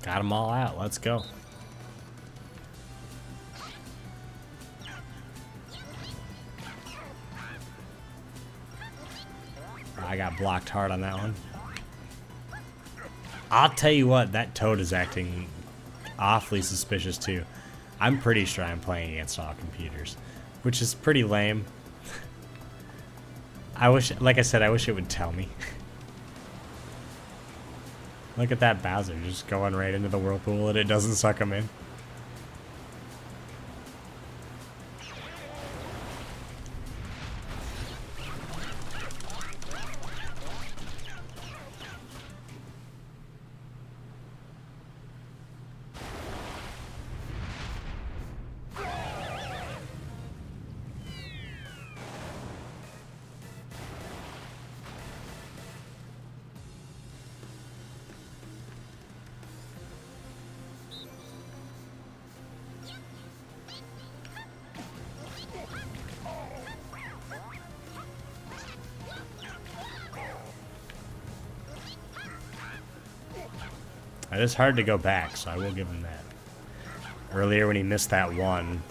Got them all out. Let's go. I got blocked hard on that one. I'll tell you what, that toad is acting awfully suspicious too. I'm pretty sure I'm playing against all computers, which is pretty lame. I wish, like I said, I wish it would tell me. Look at that Bowser just going right into the whirlpool and it doesn't suck him in. It is hard to go back, so I will give him that. Earlier when he missed that one,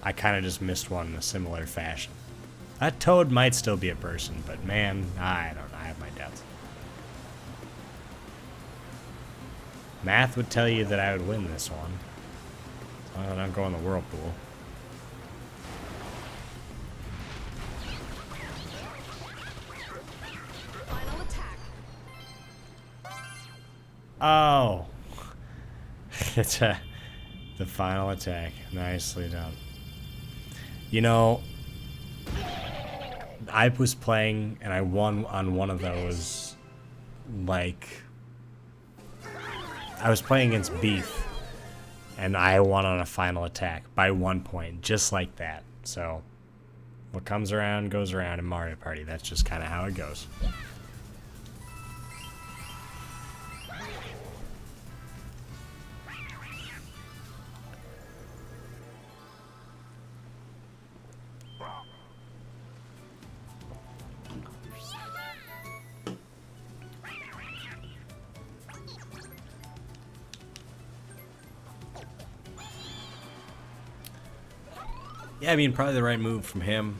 I kind of just missed one in a similar fashion. That toad might still be a person, but man, I don't know. I have my doubts. Math would tell you that I would win this one. I don't go in the whirlpool. Final attack. Oh. It's the final attack. Nicely done. You know, I was playing and I won on one of those, like, I was playing against Beef and I won on a final attack by 1 point, just like that. So, what comes around goes around in Mario Party. That's just kind of how it goes. Yeah, I mean, probably the right move from him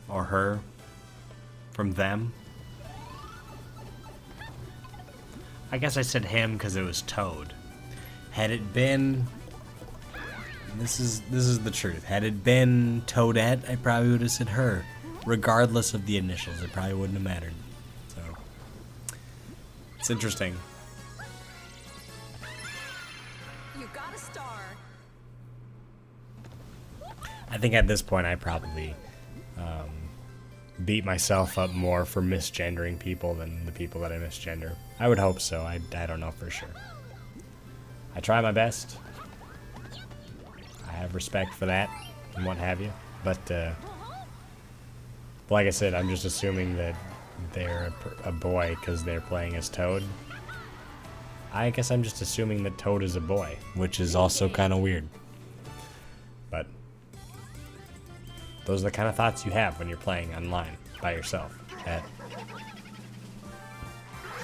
or her, from them. I guess I said him because it was Toad. Had it been, this is the truth. Had it been Toadette, I probably would have said her, regardless of the initials. It probably wouldn't have mattered. So it's interesting. You got a star. I think at this point I probably beat myself up more for misgendering people than the people that I misgender. I would hope so. I don't know for sure. I try my best. I have respect for that and what have you. But like I said, I'm just assuming that they're a boy because they're playing as Toad. I guess I'm just assuming that Toad is a boy, which is also kind of weird. But those are the kind of thoughts you have when you're playing online by yourself at,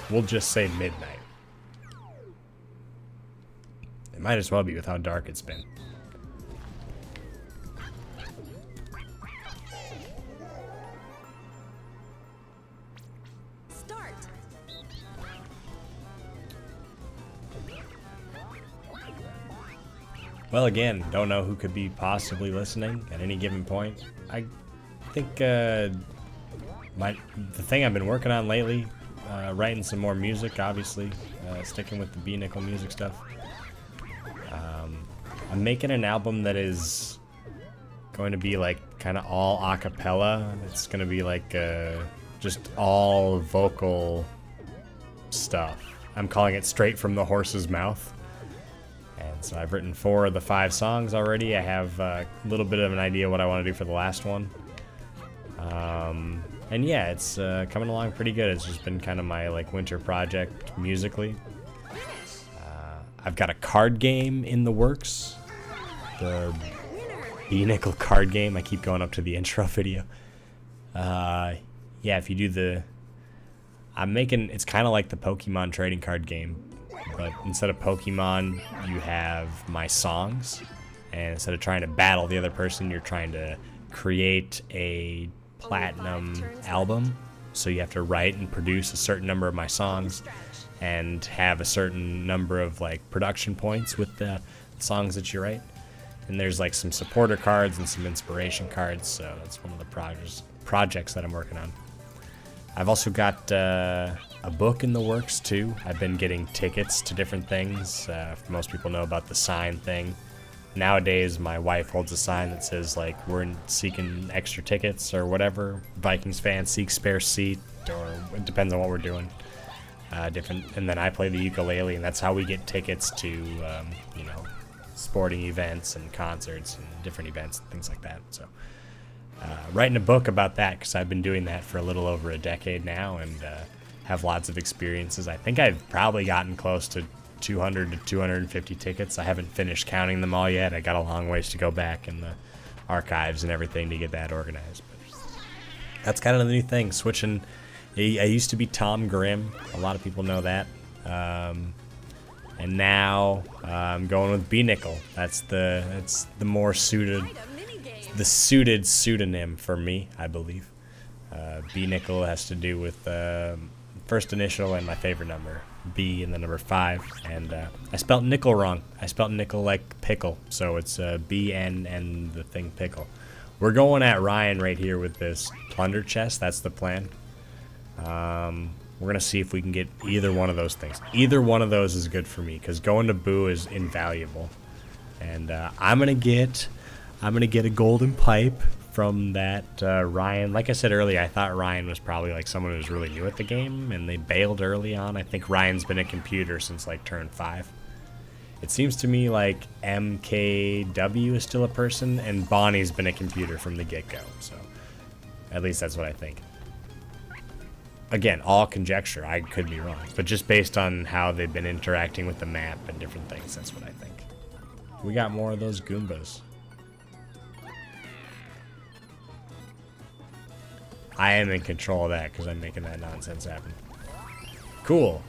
we'll just say, midnight. It might as well be with how dark it's been. Start. Well, again, don't know who could be possibly listening at any given point. I think the thing I've been working on lately, writing some more music, obviously, sticking with the B Nickel music stuff. I'm making an album that is going to be like kind of all a cappella. It's going to be like just all vocal stuff. I'm calling it Straight from the Horse's Mouth. And so I've written 4 of the 5 songs already. I have a little bit of an idea what I want to do for the last one. And yeah, it's coming along pretty good. It's just been kind of my like winter project musically. I've got a card game in the works. The B-Nickel card game. I keep going up to the intro video. Yeah, if you do the... I'm making... It's kind of like the Pokemon trading card game. But instead of Pokemon, you have my songs. And instead of trying to battle the other person, you're trying to create a platinum album. So you have to write and produce a certain number of my songs and have a certain number of like production points with the songs that you write. And there's like some supporter cards and some inspiration cards. So that's one of the projects that I'm working on. I've also got a book in the works too. I've been getting tickets to different things. Most people know about the sign thing. Nowadays, my wife holds a sign that says like we're seeking extra tickets or whatever. Vikings fan seek spare seat, or it depends on what we're doing. Different, and then I play the ukulele, and that's how we get tickets to you know, sporting events and concerts and different events and things like that. So. Writing a book about that because I've been doing that for a little over a decade now and have lots of experiences. I think I've probably gotten close to 200 to 250 tickets. I haven't finished counting them all yet. I got a long ways to go back in the archives and everything to get that organized. But that's kind of the new thing, switching. I used to be Tom Grimm. A lot of people know that. And now I'm going with B-Nickel. That's the more suited... The suited pseudonym for me, I believe. B-Nickel has to do with first initial and my favorite number, B and the number 5. And I spelt nickel wrong. I spelt nickel like pickle, so it's B-N and the thing pickle. We're going at Ryan right here with this plunder chest. That's the plan. We're gonna see if we can get either one of those things. Either one of those is good for me, because going to Boo is invaluable. And I'm gonna get a golden pipe from that Ryan. Like I said earlier, I thought Ryan was probably like someone who was really new at the game, and they bailed early on. I think Ryan's been a computer since like turn 5. It seems to me like MKW is still a person, and Bonnie's been a computer from the get-go. So at least that's what I think. Again, all conjecture. I could be wrong, but just based on how they've been interacting with the map and different things, that's what I think. We got more of those Goombas. I am in control of that because I'm making that nonsense happen. Cool.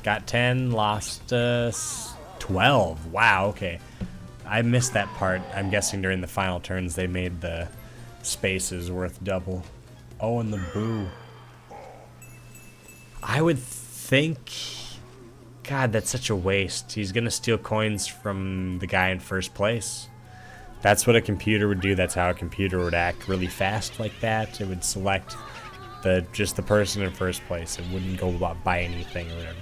Got 10, lost 12. Wow, okay. I missed that part. I'm guessing during the final turns they made the spaces worth double. Oh, and the Boo. I would think... God, that's such a waste. He's gonna steal coins from the guy in first place. That's what a computer would do. That's how a computer would act really fast like that. It would select just the person in first place. It wouldn't go buy anything or whatever.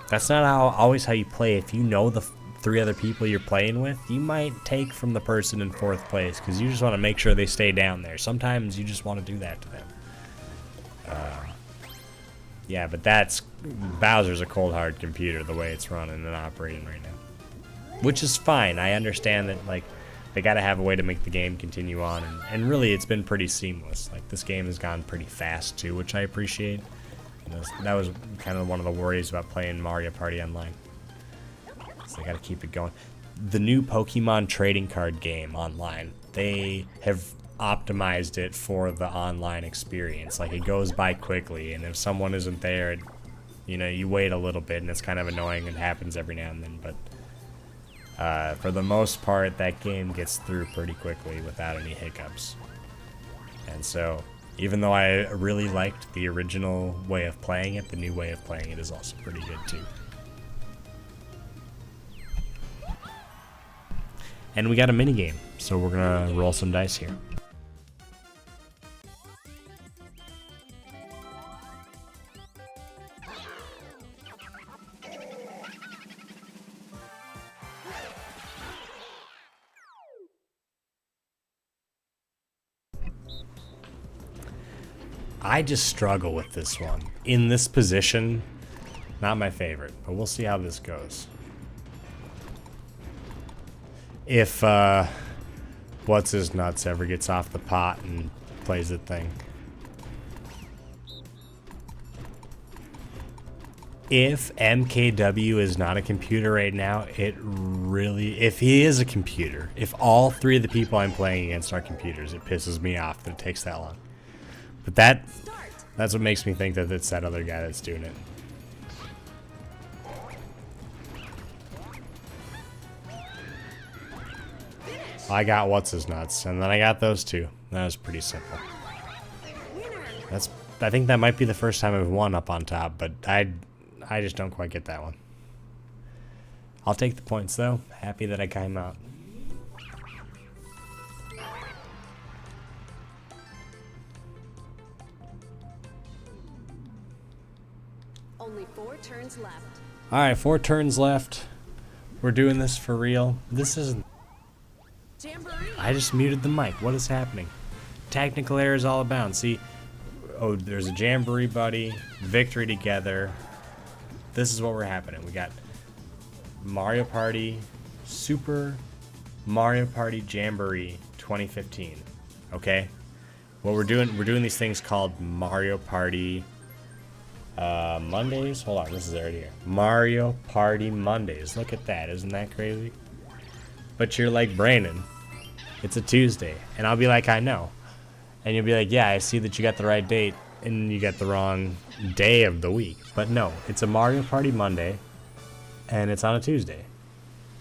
That's not always how you play. If you know the 3 other people you're playing with, you might take from the person in 4th place because you just want to make sure they stay down there. Sometimes you just want to do that to them. Yeah, but Bowser's a cold hard computer the way it's running and operating right now, which is fine. I understand that like they got to have a way to make the game continue on, and really it's been pretty seamless. Like this game has gone pretty fast too, which I appreciate. That was kind of one of the worries about playing Mario Party Online. So they got to keep it going. The new Pokemon trading card game online, they have optimized it for the online experience. Like it goes by quickly, and if someone isn't there, you wait a little bit, and it's kind of annoying. It happens every now and then, but for the most part, that game gets through pretty quickly without any hiccups. And so, even though I really liked the original way of playing it, the new way of playing it is also pretty good too. And we got a minigame, so we're gonna roll some dice here. I just struggle with this one. In this position, not my favorite, but we'll see how this goes. If, what's-his-nuts ever gets off the pot and plays the thing. If MKW is not a computer right now, if he is a computer, if all 3 of the people I'm playing against are computers, it pisses me off that it takes that long. But that's what makes me think that it's that other guy that's doing it. I got what's-his-nuts, and then I got those 2. That was pretty simple. I think that might be the first time I've won up on top, but I just don't quite get that one. I'll take the points though. Happy that I came out. Only 4 turns left. Alright, 4 turns left. We're doing this for real. This isn't... Jamboree. I just muted the mic. What is happening? Technical errors all abound. See, oh, there's a Jamboree buddy. Victory together. This is what we're happening. We got Mario Party, Super Mario Party Jamboree 2015. Okay? What we're doing these things called Mario Party Mondays. Hold on, this is already here. Mario Party Mondays. Look at that. Isn't that crazy? But you're like, Brandon, it's a Tuesday. And I'll be like, I know. And you'll be like, yeah, I see that you got the right date. And you got the wrong day of the week. But no, it's a Mario Party Monday. And it's on a Tuesday.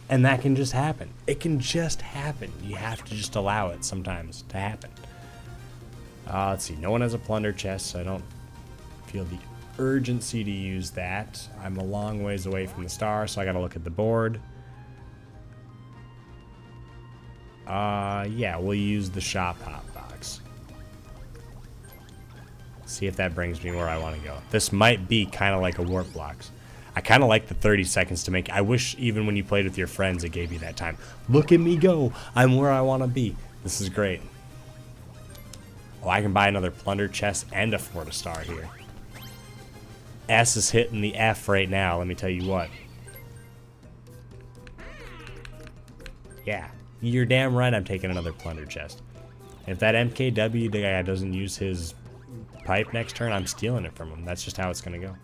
And that can just happen. It can just happen. You have to just allow it sometimes to happen. Let's see. No one has a plunder chest, so I don't feel the urgency to use that. I'm a long ways away from the star, so I gotta look at the board. Yeah, we'll use the shop hop box. See if that brings me where I want to go. This might be kind of like a warp blocks. I kind of like the 30 seconds to make. I wish even when you played with your friends, it gave you that time. Look at me go. I'm where I want to be. This is great. Oh, I can buy another plunder chest and a Florida star here. S is hitting the F right now, let me tell you what. Yeah, you're damn right I'm taking another plunder chest. If that MKW the guy doesn't use his pipe next turn, I'm stealing it from him. That's just how it's going to go.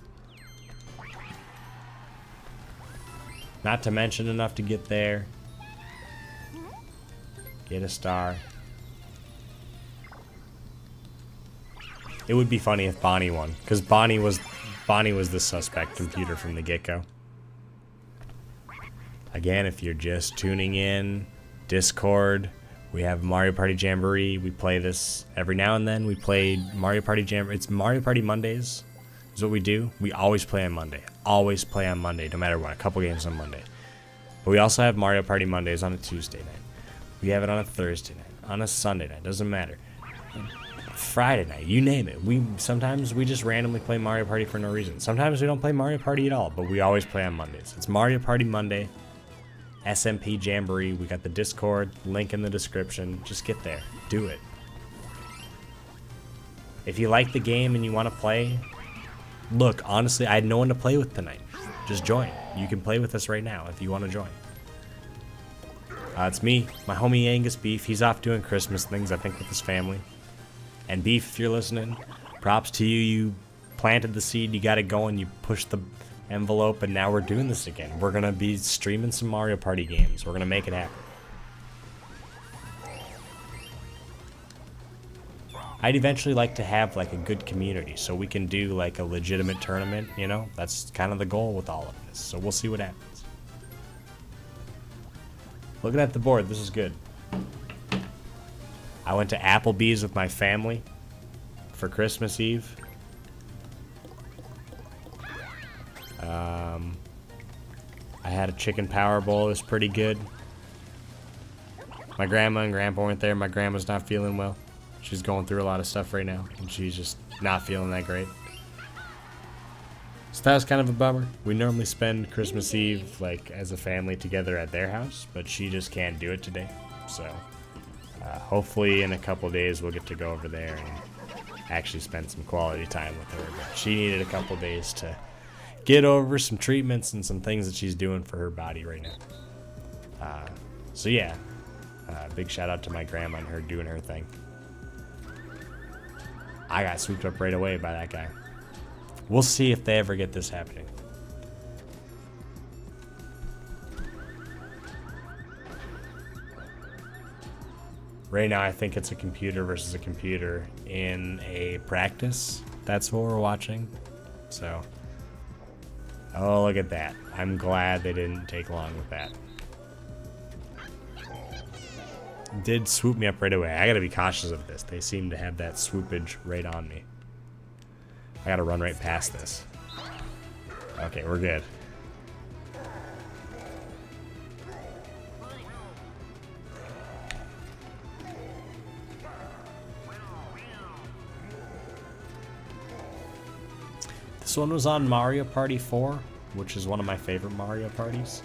Not to mention enough to get there. Get a star. It would be funny if Bonnie won, because Bonnie was the suspect computer from the get-go. Again, if you're just tuning in, Discord, we have Mario Party Jamboree. We play this every now and then. We play Mario Party Jamboree. It's Mario Party Mondays is what we do. We always play on Monday. Always play on Monday, no matter what. A couple games on Monday. But we also have Mario Party Mondays on a Tuesday night. We have it on a Thursday night, on a Sunday night. Doesn't matter. Friday night, you name it. Sometimes we just randomly play Mario Party for no reason. Sometimes we don't play Mario Party at all, but we always play on Mondays. It's Mario Party Monday, SMP Jamboree. We got the Discord link in the description. Just get there, do it. If you like the game and you want to play, look, honestly, I had no one to play with tonight. Just join. You can play with us right now if you want to join. It's me, my homie Angus Beef. He's off doing Christmas things, I think, with his family. And Beef, if you're listening, props to you. You planted the seed, you got it going, you pushed the envelope, and now we're doing this again. We're going to be streaming some Mario Party games. We're going to make it happen. I'd eventually like to have like a good community so we can do like a legitimate tournament, you know? That's kind of the goal with all of this. So we'll see what happens. Looking at the board, this is good. I went to Applebee's with my family for Christmas Eve. I had a chicken power bowl. It was pretty good. My grandma and grandpa weren't there. My grandma's not feeling well. She's going through a lot of stuff right now, and she's just not feeling that great. So that was kind of a bummer. We normally spend Christmas Eve like as a family together at their house, but she just can't do it today. So hopefully in a couple of days we'll get to go over there and actually spend some quality time with her. But she needed a couple of days to get over some treatments and some things that she's doing for her body right now. So yeah, big shout out to my grandma and her doing her thing. I got swooped up right away by that guy. We'll see if they ever get this happening. Right now, I think it's a computer versus a computer in a practice. That's what we're watching. So, oh, look at that. I'm glad they didn't take long with that. Did swoop me up right away. I gotta be cautious of this. They seem to have that swoopage right on me. I gotta run right past this. Okay, we're good. This one was on Mario Party 4, which is one of my favorite Mario parties.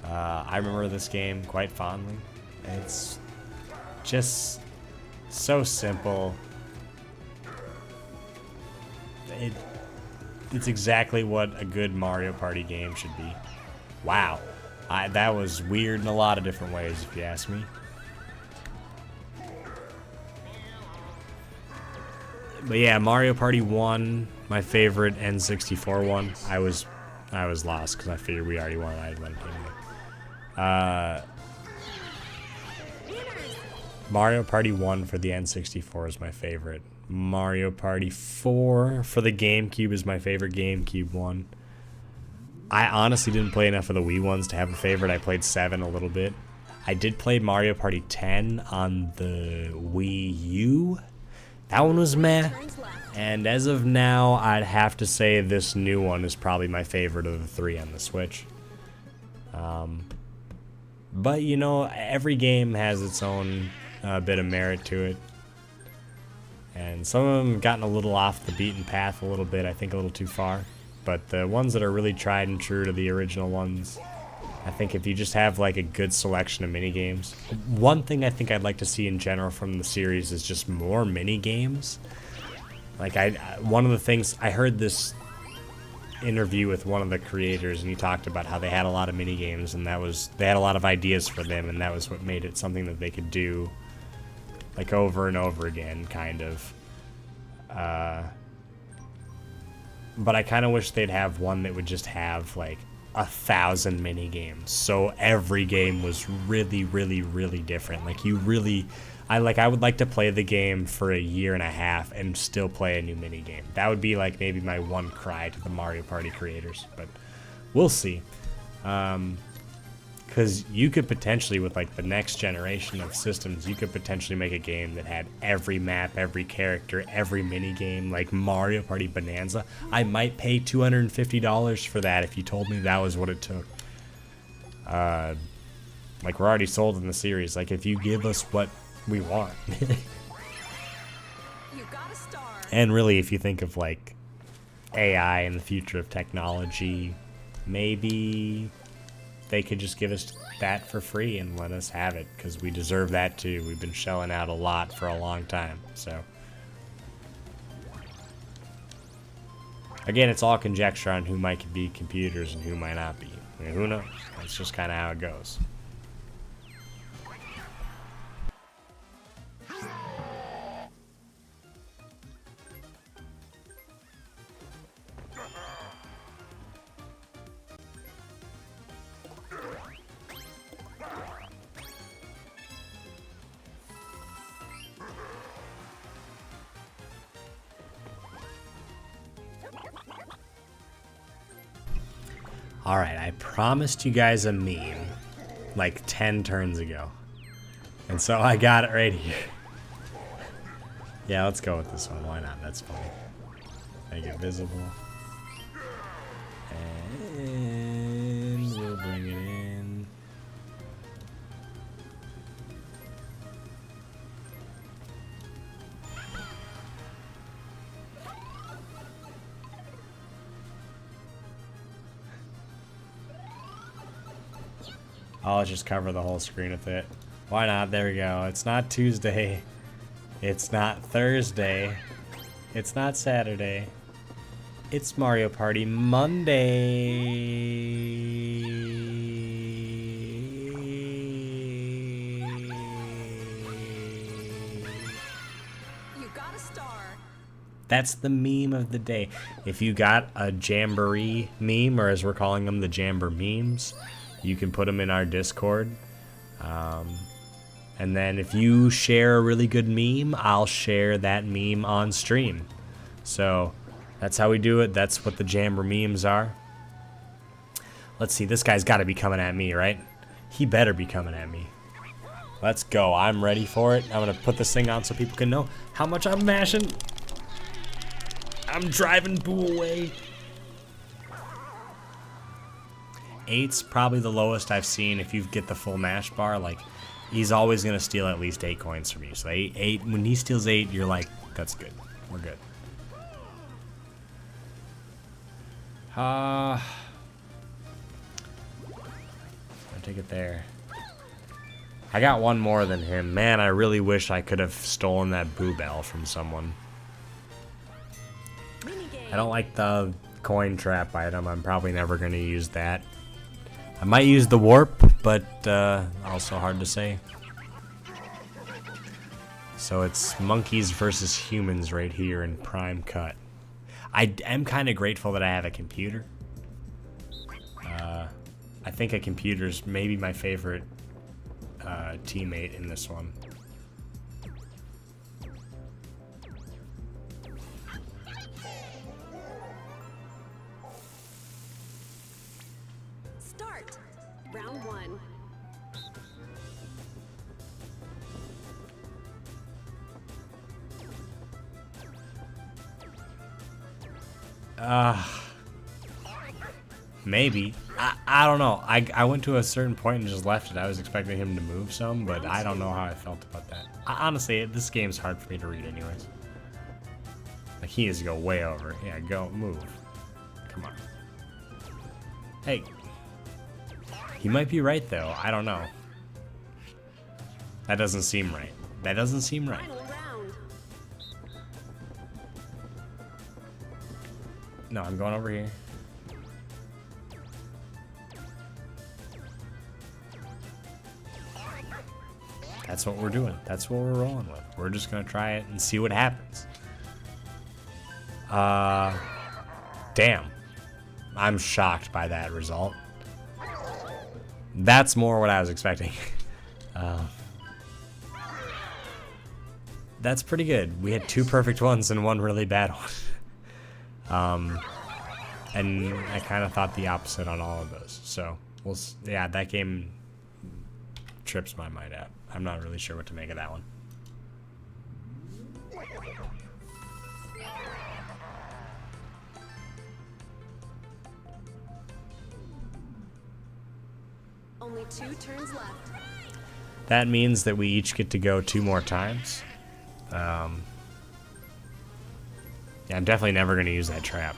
I remember this game quite fondly. It's just so simple. It's exactly what a good Mario Party game should be. Wow. That was weird in a lot of different ways, if you ask me. But yeah, Mario Party 1, my favorite N64 one. I was lost because I figured we already won. I had one anyway. Mario Party 1 for the N64 is my favorite. Mario Party 4 for the GameCube is my favorite GameCube one. I honestly didn't play enough of the Wii ones to have a favorite. I played 7 a little bit. I did play Mario Party 10 on the Wii U. That one was meh. And as of now, I'd have to say this new one is probably my favorite of the 3 on the Switch. But, you know, every game has its own bit of merit to it. And some of them gotten a little off the beaten path a little bit, I think a little too far. But the ones that are really tried and true to the original ones, I think if you just have like a good selection of minigames. One thing I think I'd like to see in general from the series is just more minigames. Like one of the things, I heard this interview with one of the creators, and he talked about how they had a lot of minigames, and they had a lot of ideas for them, and that was what made it something that they could do like over and over again, kind of. But I kind of wish they'd have one that would just have like 1,000 mini games, so every game was really, really, really different. Like I would like to play the game for a year and a half and still play a new mini game. That would be like maybe my one cry to the Mario Party creators, but we'll see. Because you could potentially, with like the next generation of systems, you could potentially make a game that had every map, every character, every mini game, like Mario Party Bonanza. I might pay $250 for that if you told me that was what it took. Like we're already sold in the series. Like if you give us what we want. You got a star. And really, if you think of like AI and the future of technology, maybe they could just give us that for free and let us have it, because we deserve that too. We've been shelling out a lot for a long time. So again, it's all conjecture on who might be computers and who might not be. I mean, who knows? That's just kind of how it goes. Alright, I promised you guys a meme like 10 turns ago. And so I got it right here. Yeah, let's go with this one. Why not? That's funny. Make it visible. And we'll bring it in. I'll just cover the whole screen with it. Why not? There we go. It's not Tuesday. It's not Thursday. It's not Saturday. It's Mario Party Monday. You got a star. That's the meme of the day. If you got a Jamboree meme, or as we're calling them, the Jamber memes, you can put them in our Discord. And then if you share a really good meme, I'll share that meme on stream. So that's how we do it. That's what the Jamber memes are. Let's see. This guy's got to be coming at me, right? He better be coming at me. Let's go. I'm ready for it. I'm going to put this thing on so people can know how much I'm mashing. I'm driving Boo away. 8's probably the lowest I've seen. If you get the full mash bar, like, he's always going to steal at least 8 coins from you. So 8, when he steals 8, you're like, that's good. We're good. I'll take it there. I got one more than him. Man, I really wish I could have stolen that Boo Bell from someone. I don't like the coin trap item. I'm probably never going to use that. I might use the warp, but also hard to say. So it's monkeys versus humans right here in Prime Cut. I am kind of grateful that I have a computer. I think a computer's maybe my favorite teammate in this one. Start. Round 1. Maybe. I don't know. I went to a certain point and just left it. I was expecting him to move some, but I don't know how I felt about that. Honestly, this game's hard for me to read anyways. Like, he needs to go way over. Yeah, go, move. Come on. Hey. He might be right, though. I don't know. That doesn't seem right. That doesn't seem right. Final round. No, I'm going over here. That's what we're doing. That's what we're rolling with. We're just gonna try it and see what happens. Damn. I'm shocked by that result. That's more what I was expecting. That's pretty good. We had 2 perfect ones and 1 really bad one. And I kind of thought the opposite on all of those. So, yeah, that game trips my mind out. I'm not really sure what to make of that one. Only 2 turns left. That means that we each get to go 2 more times. Yeah, I'm definitely never going to use that trap.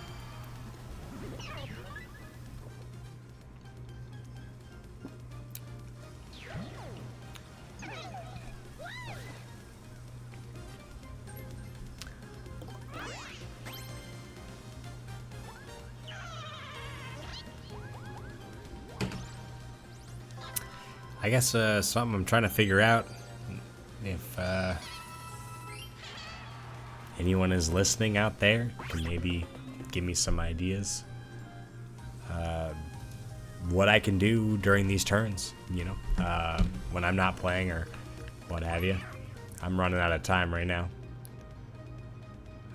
I guess something I'm trying to figure out, if anyone is listening out there, can maybe give me some ideas. What I can do during these turns, you know, when I'm not playing or what have you. I'm running out of time right now.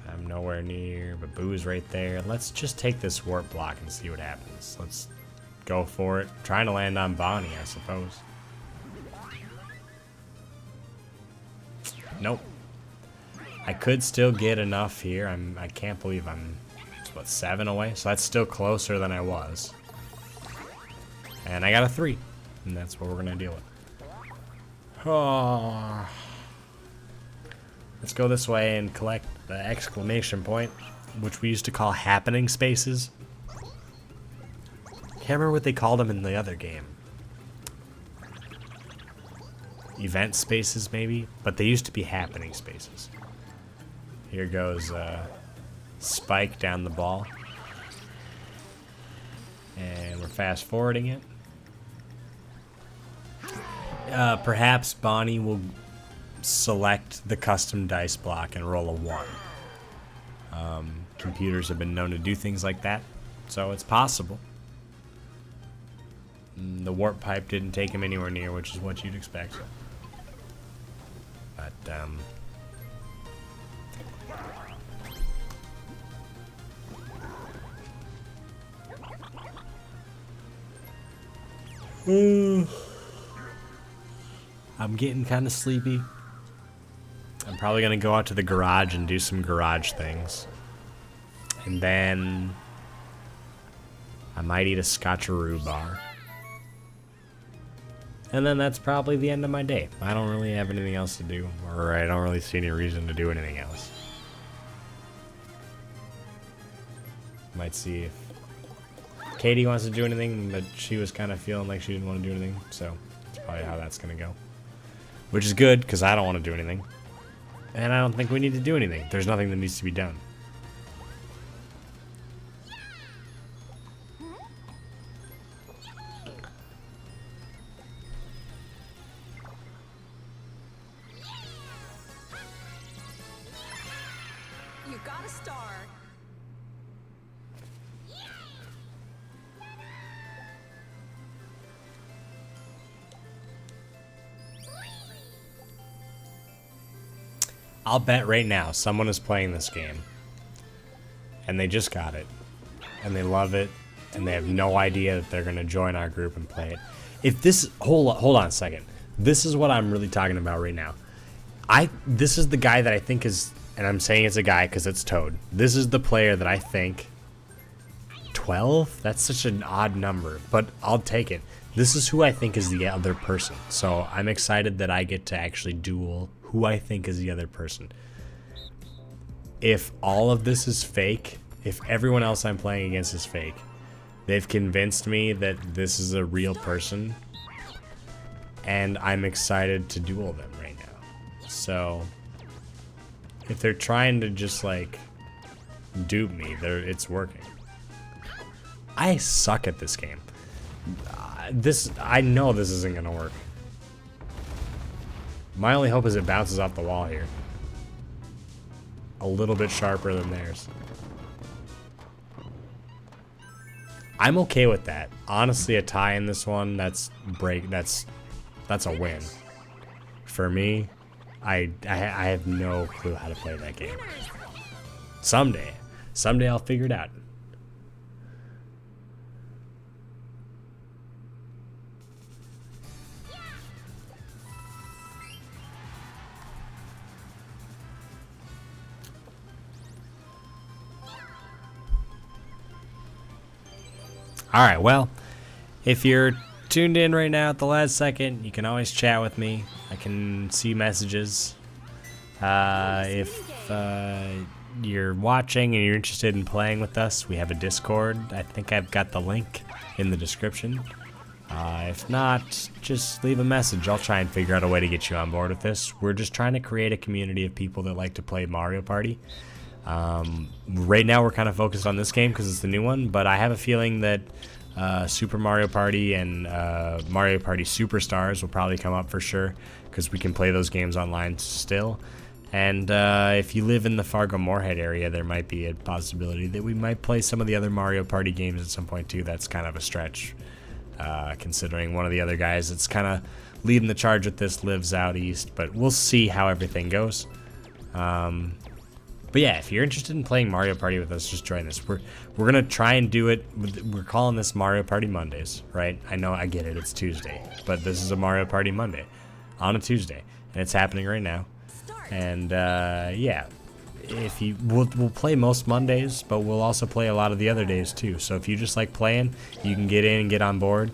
I'm nowhere near, but Boo's right there. Let's just take this warp block and see what happens. Let's go for it. Trying to land on Bonnie, I suppose. Nope. I could still get enough here. I can't believe I'm, what, 7 away? So that's still closer than I was. And I got a 3. And that's what we're going to deal with. Oh. Let's go this way and collect the exclamation point, which we used to call happening spaces. Can't remember what they called them in the other game. Event spaces, maybe? But they used to be happening spaces. Here goes Spike down the ball. And we're fast forwarding it. Perhaps Bonnie will select the custom dice block and roll a 1. Computers have been known to do things like that, so it's possible. The warp pipe didn't take him anywhere near, which is what you'd expect. But, I'm getting kind of sleepy. I'm probably going to go out to the garage and do some garage things. And then I might eat a scotcheroo bar. And then that's probably the end of my day. I don't really have anything else to do, or I don't really see any reason to do anything else. Might see if Katie wants to do anything, but she was kind of feeling like she didn't want to do anything, so that's probably how that's going to go. Which is good, because I don't want to do anything. And I don't think we need to do anything. There's nothing that needs to be done. You got a star. I'll bet right now someone is playing this game and they just got it and they love it and they have no idea that they're going to join our group and play it. If this, hold on a second. This is what I'm really talking about right now. This is the guy that I think is, and I'm saying it's a guy because it's Toad. This is the player that I think, 12? That's such an odd number, but I'll take it. This is who I think is the other person. So I'm excited that I get to actually duel who I think is the other person. if all of this is fake, if everyone else I'm playing against is fake, they've convinced me that this is a real person, and I'm excited to duel them right now. So if they're trying to just like dupe me, it's working. I suck at this game. I know this isn't gonna work. My only hope is it bounces off the wall here. A little bit sharper than theirs. I'm okay with that. Honestly, a tie in this one, that's a win. For me, I have no clue how to play that game. Someday I'll figure it out. Alright, well, if you're tuned in right now at the last second, you can always chat with me. I can see messages. If you're watching and you're interested in playing with us, we have a Discord. I think I've got the link in the description. If not, just leave a message. I'll try and figure out a way to get you on board with this. We're just trying to create a community of people that like to play Mario Party. Right now we're kind of focused on this game because it's the new one, but I have a feeling that Super Mario Party and Mario Party Superstars will probably come up for sure because we can play those games online still. And if you live in the Fargo-Moorhead area, there might be a possibility that we might play some of the other Mario Party games at some point too. That's kind of a stretch, considering one of the other guys that's kind of leading the charge with this lives out east, but we'll see how everything goes. But yeah, if you're interested in playing Mario Party with us, just join us. We're gonna try and do it. We're calling this Mario Party Mondays, right? I know, I get it. It's Tuesday, but this is a Mario Party Monday on a Tuesday, and it's happening right now. And yeah, we'll play most Mondays, but we'll also play a lot of the other days too. So if you just like playing, you can get in and get on board.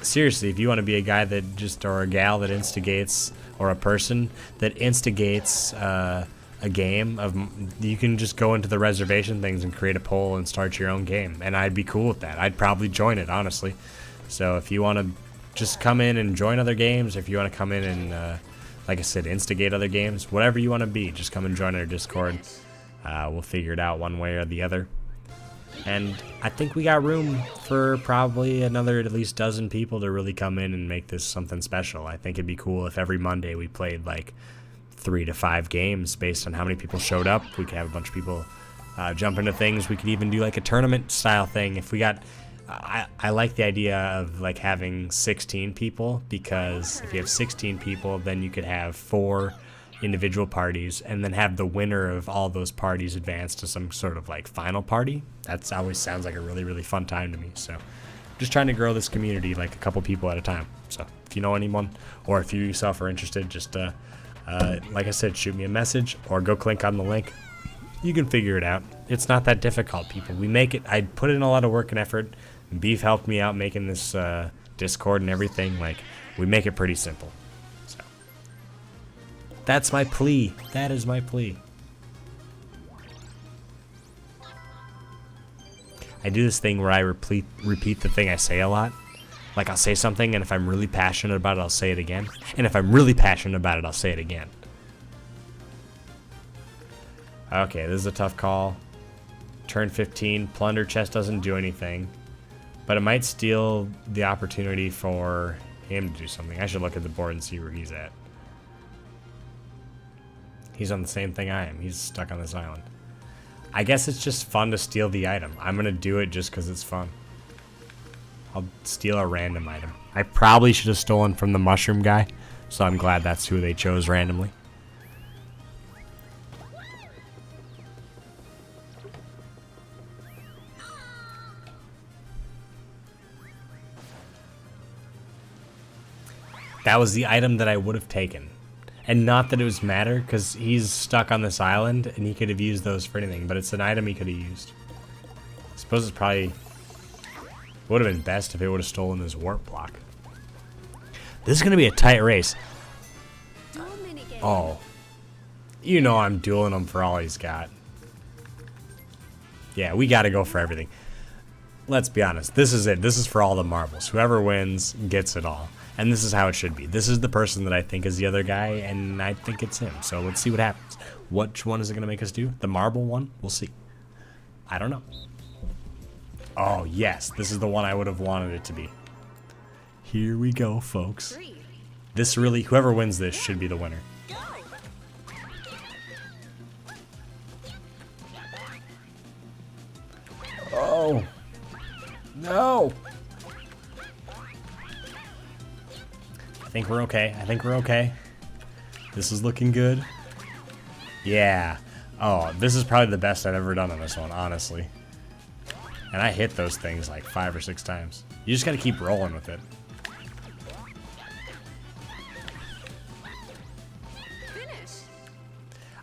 Seriously, if you want to be a guy that or a gal that instigates, or a person that instigates a game you can just go into the reservation things and create a poll and start your own game, and I'd be cool with that. I'd probably join it, honestly. So if you want to just come in and join other games, if you want to come in and like I said, instigate other games, whatever you want to be, just come and join our Discord. We'll figure it out one way or the other. And I think we got room for probably another at least dozen people to really come in and make this something special. I think it'd be cool if every Monday we played like 3 to 5 games based on how many people showed up. We could have a bunch of people jump into things. We could even do like a tournament style thing. If we got, I like the idea of like having 16 people, because if you have 16 people, then you could have 4 individual parties and then have the winner of all those parties advance to some sort of like final party. That's always sounds like a really, really fun time to me. So just trying to grow this community like a couple people at a time. So if you know anyone, or if you yourself are interested, just like I said, shoot me a message or go click on the link. You can figure it out. It's not that difficult, people. We make it. I put in a lot of work and effort. Beef helped me out making this Discord and everything. Like, we make it pretty simple. So that's my plea. That is my plea. I do this thing where I repeat the thing I say a lot. Like, I'll say something, and if I'm really passionate about it, I'll say it again. And if I'm really passionate about it, I'll say it again. Okay, this is a tough call. Turn 15. Plunder chest doesn't do anything. But it might steal the opportunity for him to do something. I should look at the board and see where he's at. He's on the same thing I am. He's stuck on this island. I guess it's just fun to steal the item. I'm going to do it just because it's fun. I'll steal a random item. I probably should have stolen from the mushroom guy, so I'm glad that's who they chose randomly. That was the item that I would have taken. And not that it was matter, because he's stuck on this island, and he could have used those for anything, but it's an item he could have used. I suppose it's probably would have been best if it would have stolen his warp block. This is going to be a tight race. Oh. You know I'm dueling him for all he's got. Yeah, we gotta go for everything. Let's be honest. This is it. This is for all the marbles. Whoever wins gets it all. And this is how it should be. This is the person that I think is the other guy, and I think it's him. So let's see what happens. Which one is it going to make us do? The marble one? We'll see. I don't know. Oh, yes. This is the one I would have wanted it to be. Here we go, folks. This really, whoever wins this should be the winner. Oh. No. I think we're okay. I think we're okay. This is looking good. Yeah. Oh, this is probably the best I've ever done on this one, honestly. And I hit those things like 5 or 6 times. You just gotta keep rolling with it.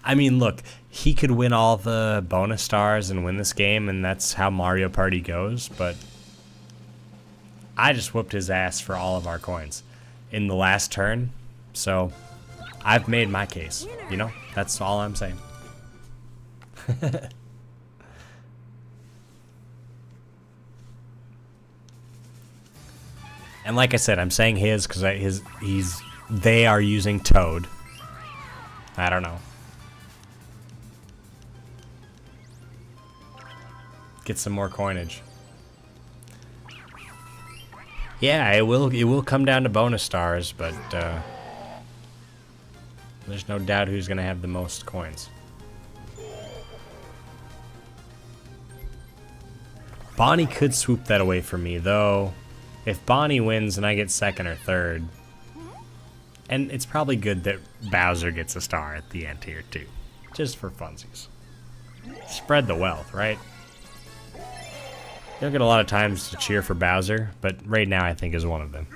I mean, look, he could win all the bonus stars and win this game, and that's how Mario Party goes, but I just whooped his ass for all of our coins in the last turn, so I've made my case, you know? That's all I'm saying. And like I said, I'm saying his because they are using Toad. I don't know. Get some more coinage. Yeah, it will come down to bonus stars, but there's no doubt who's gonna have the most coins. Bonnie could swoop that away from me, though. If Bonnie wins and I get second or third, and it's probably good that Bowser gets a star at the end here too, just for funsies. Spread the wealth, right? You don't get a lot of times to cheer for Bowser, but right now I think is one of them.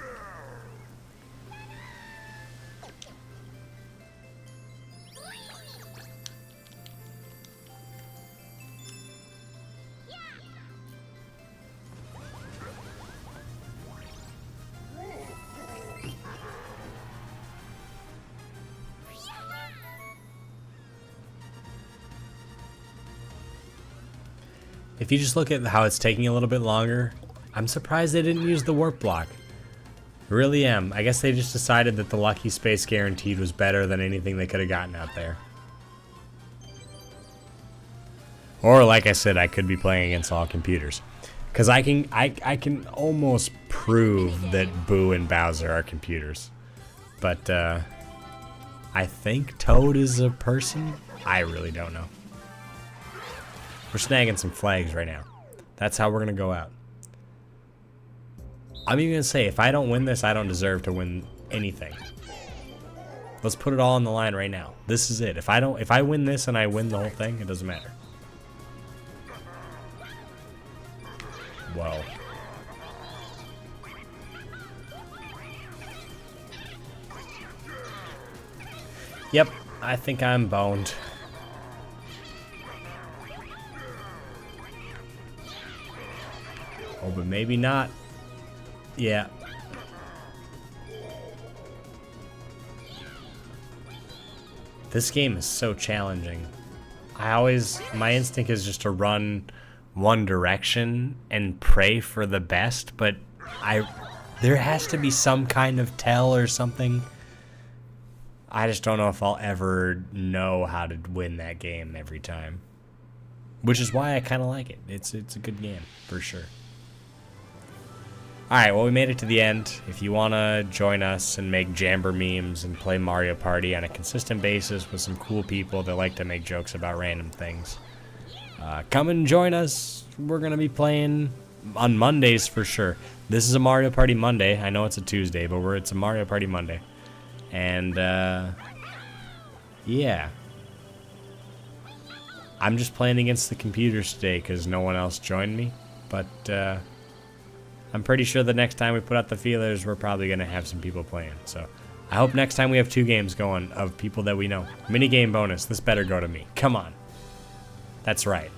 If you just look at how it's taking a little bit longer, I'm surprised they didn't use the warp block. Really am. I guess they just decided that the Lucky Space Guaranteed was better than anything they could have gotten out there. Or like I said, I could be playing against all computers. Because I can almost prove that Boo and Bowser are computers. But I think Toad is a person? I really don't know. We're snagging some flags right now. That's how we're going to go out. I'm even going to say, if I don't win this, I don't deserve to win anything. Let's put it all on the line right now. This is it. If I win this and I win the whole thing, it doesn't matter. Whoa. Yep, I think I'm boned. Oh, but maybe not. Yeah. This game is so challenging. My instinct is just to run one direction and pray for the best, but there has to be some kind of tell or something. I just don't know if I'll ever know how to win that game every time. Which is why I kind of like it. It's a good game, for sure. Alright, well, we made it to the end. If you want to join us and make Jamboree memes and play Mario Party on a consistent basis with some cool people that like to make jokes about random things, come and join us. We're going to be playing on Mondays for sure. This is a Mario Party Monday. I know it's a Tuesday, but it's a Mario Party Monday. And, yeah. I'm just playing against the computers today because no one else joined me. But, I'm pretty sure the next time we put out the feelers, we're probably going to have some people playing. So I hope next time we have 2 games going of people that we know. Minigame bonus. This better go to me. Come on. That's right.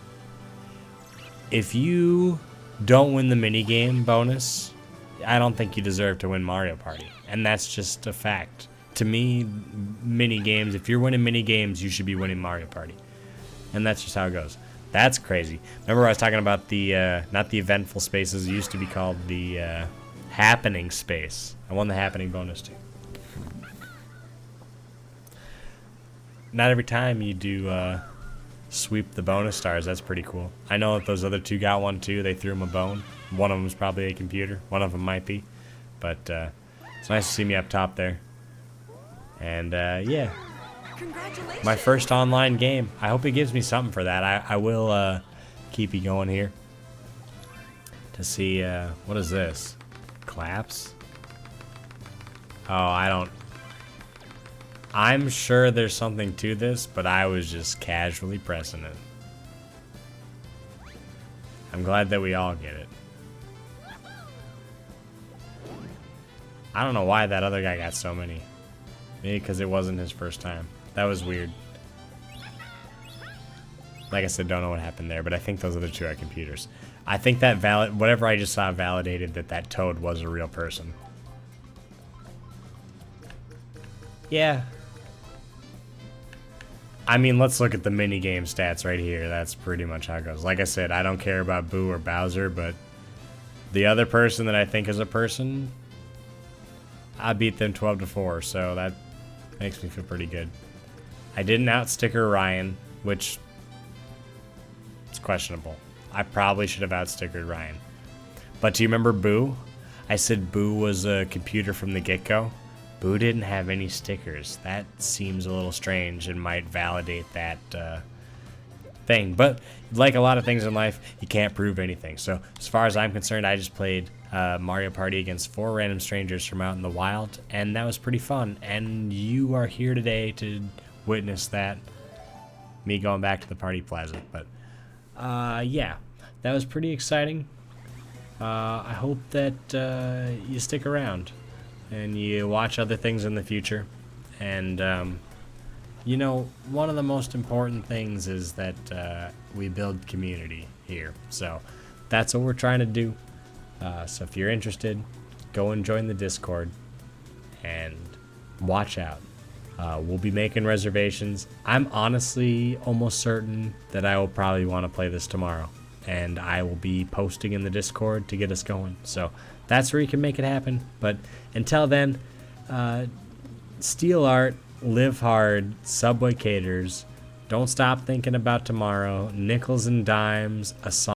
If you don't win the minigame bonus, I don't think you deserve to win Mario Party. And that's just a fact. to me, mini games, if you're winning mini games, you should be winning Mario Party. And that's just how it goes. That's crazy. Remember I was talking about the, not the eventful spaces, it used to be called the happening space. I won the happening bonus too. Not every time you do sweep the bonus stars, that's pretty cool. I know that those other two got one too, they threw him a bone. One of them was probably a computer, one of them might be. But it's nice to see me up top there. And yeah. Congratulations. My first online game. I hope it gives me something for that. I will keep you going here. To see, what is this? Claps? Oh, I'm sure there's something to this, but I was just casually pressing it. I'm glad that we all get it. I don't know why that other guy got so many. Maybe because it wasn't his first time. That was weird. Like I said, don't know what happened there, but I think those other two are computers. I think that whatever I just saw validated that Toad was a real person. Yeah. I mean, let's look at the minigame stats right here. That's pretty much how it goes. Like I said, I don't care about Boo or Bowser, but the other person that I think is a person, I beat them 12-4, so that makes me feel pretty good. I didn't outsticker Ryan, which is questionable. I probably should have outstickered Ryan. But do you remember Boo? I said Boo was a computer from the get-go. Boo didn't have any stickers. That seems a little strange and might validate that thing. But like a lot of things in life, you can't prove anything. So as far as I'm concerned, I just played Mario Party against 4 random strangers from out in the wild, and that was pretty fun. And you are here today to witness that, me going back to the party plaza. But yeah, that was pretty exciting. I hope that you stick around and you watch other things in the future. And you know, one of the most important things is that we build community here. So that's what we're trying to do. So if you're interested, go and join the Discord and watch out. We'll be making reservations. I'm honestly almost certain that I will probably want to play this tomorrow, and I will be posting in the Discord to get us going. So that's where you can make it happen. But until then, steal art, live hard, Subway caters, don't stop thinking about tomorrow, nickels and dimes, a song.